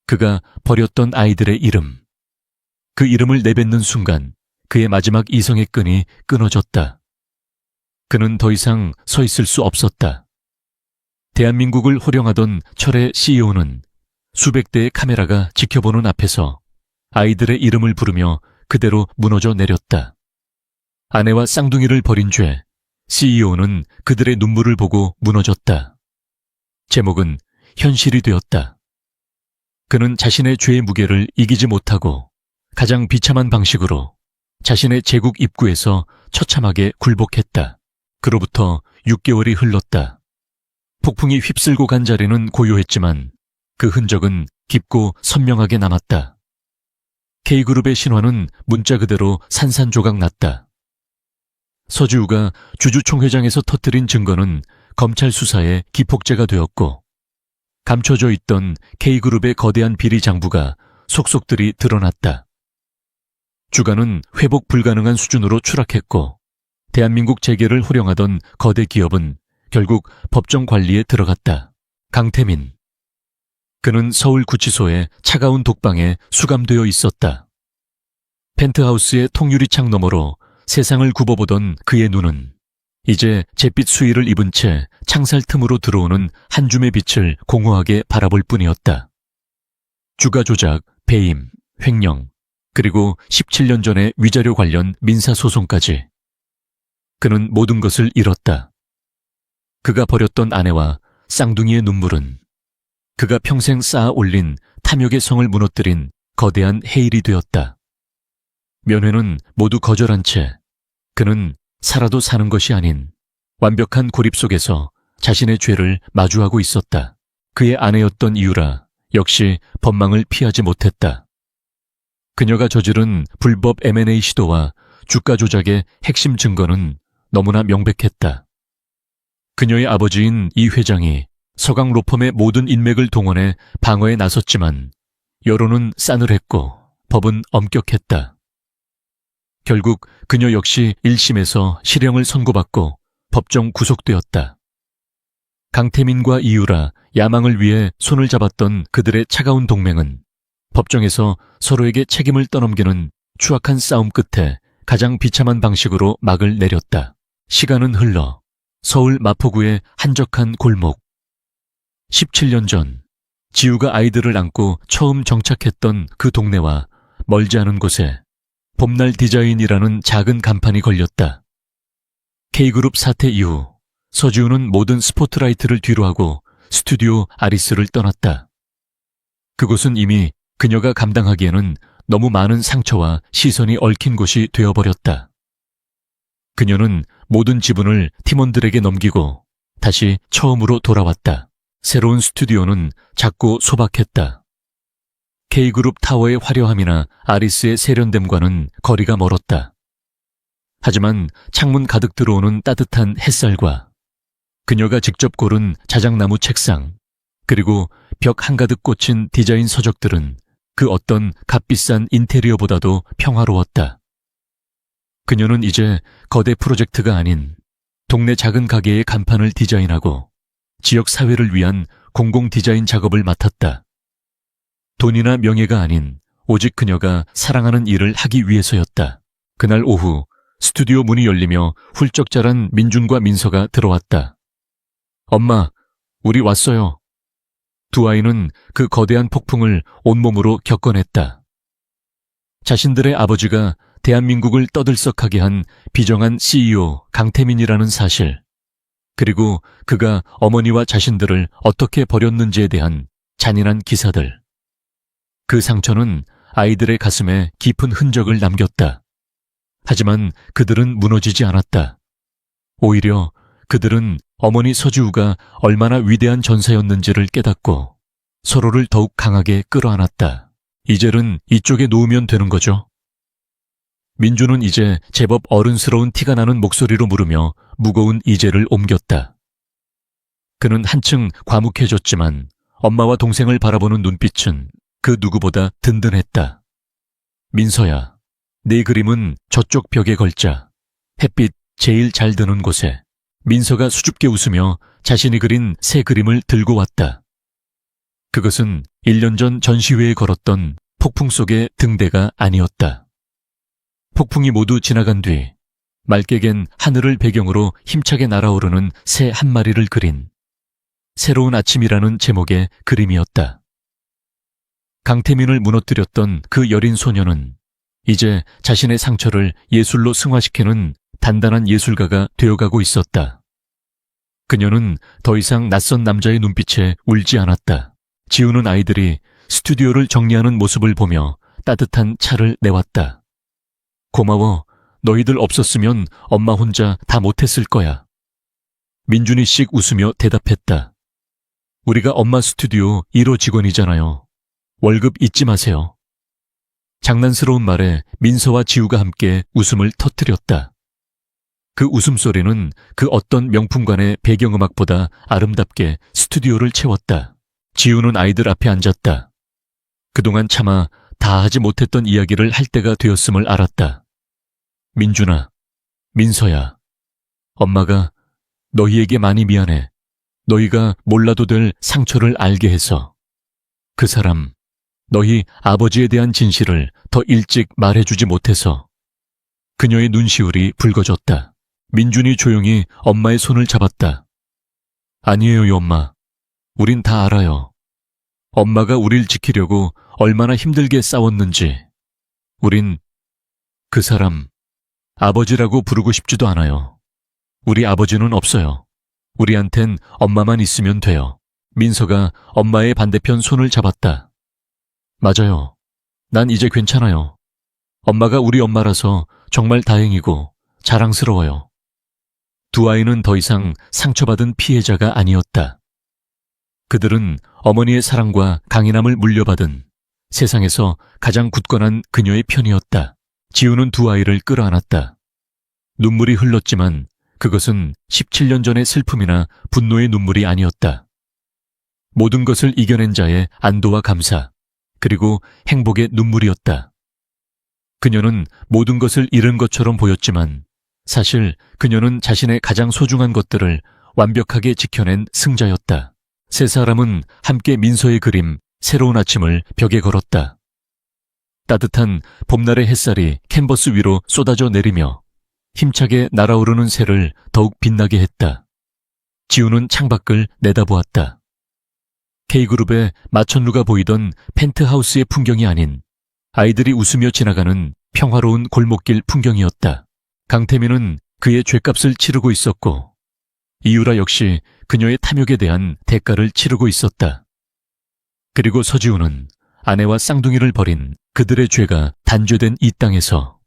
S1: 그가 버렸던 아이들의 이름. 그 이름을 내뱉는 순간 그의 마지막 이성의 끈이 끊어졌다. 그는 더 이상 서 있을 수 없었다. 대한민국을 호령하던 철의 CEO는 수백 대의 카메라가 지켜보는 앞에서 아이들의 이름을 부르며 그대로 무너져 내렸다. 아내와 쌍둥이를 버린 죄, CEO는 그들의 눈물을 보고 무너졌다. 제목은 현실이 되었다. 그는 자신의 죄의 무게를 이기지 못하고 가장 비참한 방식으로 자신의 제국 입구에서 처참하게 굴복했다. 그로부터 6개월이 흘렀다. 폭풍이 휩쓸고 간 자리는 고요했지만 그 흔적은 깊고 선명하게 남았다. K그룹의 신화는 문자 그대로 산산조각 났다. 서지우가 주주총회장에서 터뜨린 증거는 검찰 수사의 기폭제가 되었고 감춰져 있던 K그룹의 거대한 비리 장부가 속속들이 드러났다. 주가는 회복 불가능한 수준으로 추락했고 대한민국 재계를 호령하던 거대 기업은 결국 법정 관리에 들어갔다. 강태민. 그는 서울구치소의 차가운 독방에 수감되어 있었다. 펜트하우스의 통유리창 너머로 세상을 굽어보던 그의 눈은 이제 잿빛 수의를 입은 채 창살 틈으로 들어오는 한 줌의 빛을 공허하게 바라볼 뿐이었다. 주가 조작, 배임, 횡령, 그리고 17년 전의 위자료 관련 민사소송까지. 그는 모든 것을 잃었다. 그가 버렸던 아내와 쌍둥이의 눈물은 그가 평생 쌓아 올린 탐욕의 성을 무너뜨린 거대한 해일이 되었다. 면회는 모두 거절한 채 그는 살아도 사는 것이 아닌 완벽한 고립 속에서 자신의 죄를 마주하고 있었다. 그의 아내였던 이유라 역시 법망을 피하지 못했다. 그녀가 저지른 불법 M&A 시도와 주가 조작의 핵심 증거는 너무나 명백했다. 그녀의 아버지인 이 회장이 서강 로펌의 모든 인맥을 동원해 방어에 나섰지만 여론은 싸늘했고 법은 엄격했다. 결국 그녀 역시 1심에서 실형을 선고받고 법정 구속되었다. 강태민과 이유라, 야망을 위해 손을 잡았던 그들의 차가운 동맹은 법정에서 서로에게 책임을 떠넘기는 추악한 싸움 끝에 가장 비참한 방식으로 막을 내렸다. 시간은 흘러 서울 마포구의 한적한 골목. 17년 전 지우가 아이들을 안고 처음 정착했던 그 동네와 멀지 않은 곳에 봄날 디자인이라는 작은 간판이 걸렸다. K그룹 사태 이후 서지우는 모든 스포트라이트를 뒤로하고 스튜디오 아리스를 떠났다. 그곳은 이미 그녀가 감당하기에는 너무 많은 상처와 시선이 얽힌 곳이 되어버렸다. 그녀는 모든 지분을 팀원들에게 넘기고 다시 처음으로 돌아왔다. 새로운 스튜디오는 작고 소박했다. K그룹 타워의 화려함이나 아리스의 세련됨과는 거리가 멀었다. 하지만 창문 가득 들어오는 따뜻한 햇살과 그녀가 직접 고른 자작나무 책상, 그리고 벽 한가득 꽂힌 디자인 서적들은 그 어떤 값비싼 인테리어보다도 평화로웠다. 그녀는 이제 거대 프로젝트가 아닌 동네 작은 가게의 간판을 디자인하고 지역 사회를 위한 공공 디자인 작업을 맡았다. 돈이나 명예가 아닌 오직 그녀가 사랑하는 일을 하기 위해서였다. 그날 오후 스튜디오 문이 열리며 훌쩍 자란 민준과 민서가 들어왔다. 엄마, 우리 왔어요. 두 아이는 그 거대한 폭풍을 온몸으로 겪어냈다. 자신들의 아버지가 대한민국을 떠들썩하게 한 비정한 CEO 강태민이라는 사실, 그리고 그가 어머니와 자신들을 어떻게 버렸는지에 대한 잔인한 기사들. 그 상처는 아이들의 가슴에 깊은 흔적을 남겼다. 하지만 그들은 무너지지 않았다. 오히려 그들은 어머니 서지우가 얼마나 위대한 전사였는지를 깨닫고 서로를 더욱 강하게 끌어안았다. 이젤은 이쪽에 놓으면 되는 거죠. 민주는 이제 제법 어른스러운 티가 나는 목소리로 물으며 무거운 이젤을 옮겼다. 그는 한층 과묵해졌지만 엄마와 동생을 바라보는 눈빛은 그 누구보다 든든했다. 민서야, 네 그림은 저쪽 벽에 걸자. 햇빛 제일 잘 드는 곳에. 민서가 수줍게 웃으며 자신이 그린 새 그림을 들고 왔다. 그것은 1년 전 전시회에 걸었던 폭풍 속의 등대가 아니었다. 폭풍이 모두 지나간 뒤 맑게 갠 하늘을 배경으로 힘차게 날아오르는 새 한 마리를 그린 새로운 아침이라는 제목의 그림이었다. 강태민을 무너뜨렸던 그 여린 소녀는 이제 자신의 상처를 예술로 승화시키는 단단한 예술가가 되어가고 있었다. 그녀는 더 이상 낯선 남자의 눈빛에 울지 않았다. 지우는 아이들이 스튜디오를 정리하는 모습을 보며 따뜻한 차를 내왔다. 고마워. 너희들 없었으면 엄마 혼자 다 못했을 거야. 민준이 씩 웃으며 대답했다. 우리가 엄마 스튜디오 1호 직원이잖아요. 월급 잊지 마세요. 장난스러운 말에 민서와 지우가 함께 웃음을 터뜨렸다. 그 웃음소리는 그 어떤 명품관의 배경음악보다 아름답게 스튜디오를 채웠다. 지우는 아이들 앞에 앉았다. 그동안 차마 다 하지 못했던 이야기를 할 때가 되었음을 알았다. 민준아, 민서야, 엄마가 너희에게 많이 미안해. 너희가 몰라도 될 상처를 알게 해서. 그 사람, 너희 아버지에 대한 진실을 더 일찍 말해주지 못해서. 그녀의 눈시울이 붉어졌다. 민준이 조용히 엄마의 손을 잡았다. 아니에요, 엄마. 우린 다 알아요. 엄마가 우릴 지키려고 얼마나 힘들게 싸웠는지. 우린 그 사람 아버지라고 부르고 싶지도 않아요. 우리 아버지는 없어요. 우리한텐 엄마만 있으면 돼요. 민서가 엄마의 반대편 손을 잡았다. 맞아요. 난 이제 괜찮아요. 엄마가 우리 엄마라서 정말 다행이고 자랑스러워요. 두 아이는 더 이상 상처받은 피해자가 아니었다. 그들은 어머니의 사랑과 강인함을 물려받은 세상에서 가장 굳건한 그녀의 편이었다. 지우는 두 아이를 끌어안았다. 눈물이 흘렀지만 그것은 17년 전의 슬픔이나 분노의 눈물이 아니었다. 모든 것을 이겨낸 자의 안도와 감사, 그리고 행복의 눈물이었다. 그녀는 모든 것을 잃은 것처럼 보였지만 사실 그녀는 자신의 가장 소중한 것들을 완벽하게 지켜낸 승자였다. 세 사람은 함께 민서의 그림 새로운 아침을 벽에 걸었다. 따뜻한 봄날의 햇살이 캔버스 위로 쏟아져 내리며 힘차게 날아오르는 새를 더욱 빛나게 했다. 지우는 창밖을 내다보았다. K그룹의 마천루가 보이던 펜트하우스의 풍경이 아닌 아이들이 웃으며 지나가는 평화로운 골목길 풍경이었다. 강태민은 그의 죗값을 치르고 있었고 이유라 역시 그녀의 탐욕에 대한 대가를 치르고 있었다. 그리고 서지우는 아내와 쌍둥이를 버린 그들의 죄가 단죄된 이 땅에서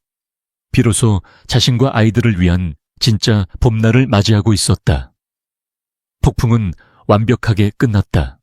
S1: 비로소 자신과 아이들을 위한 진짜 봄날을 맞이하고 있었다. 폭풍은 완벽하게 끝났다.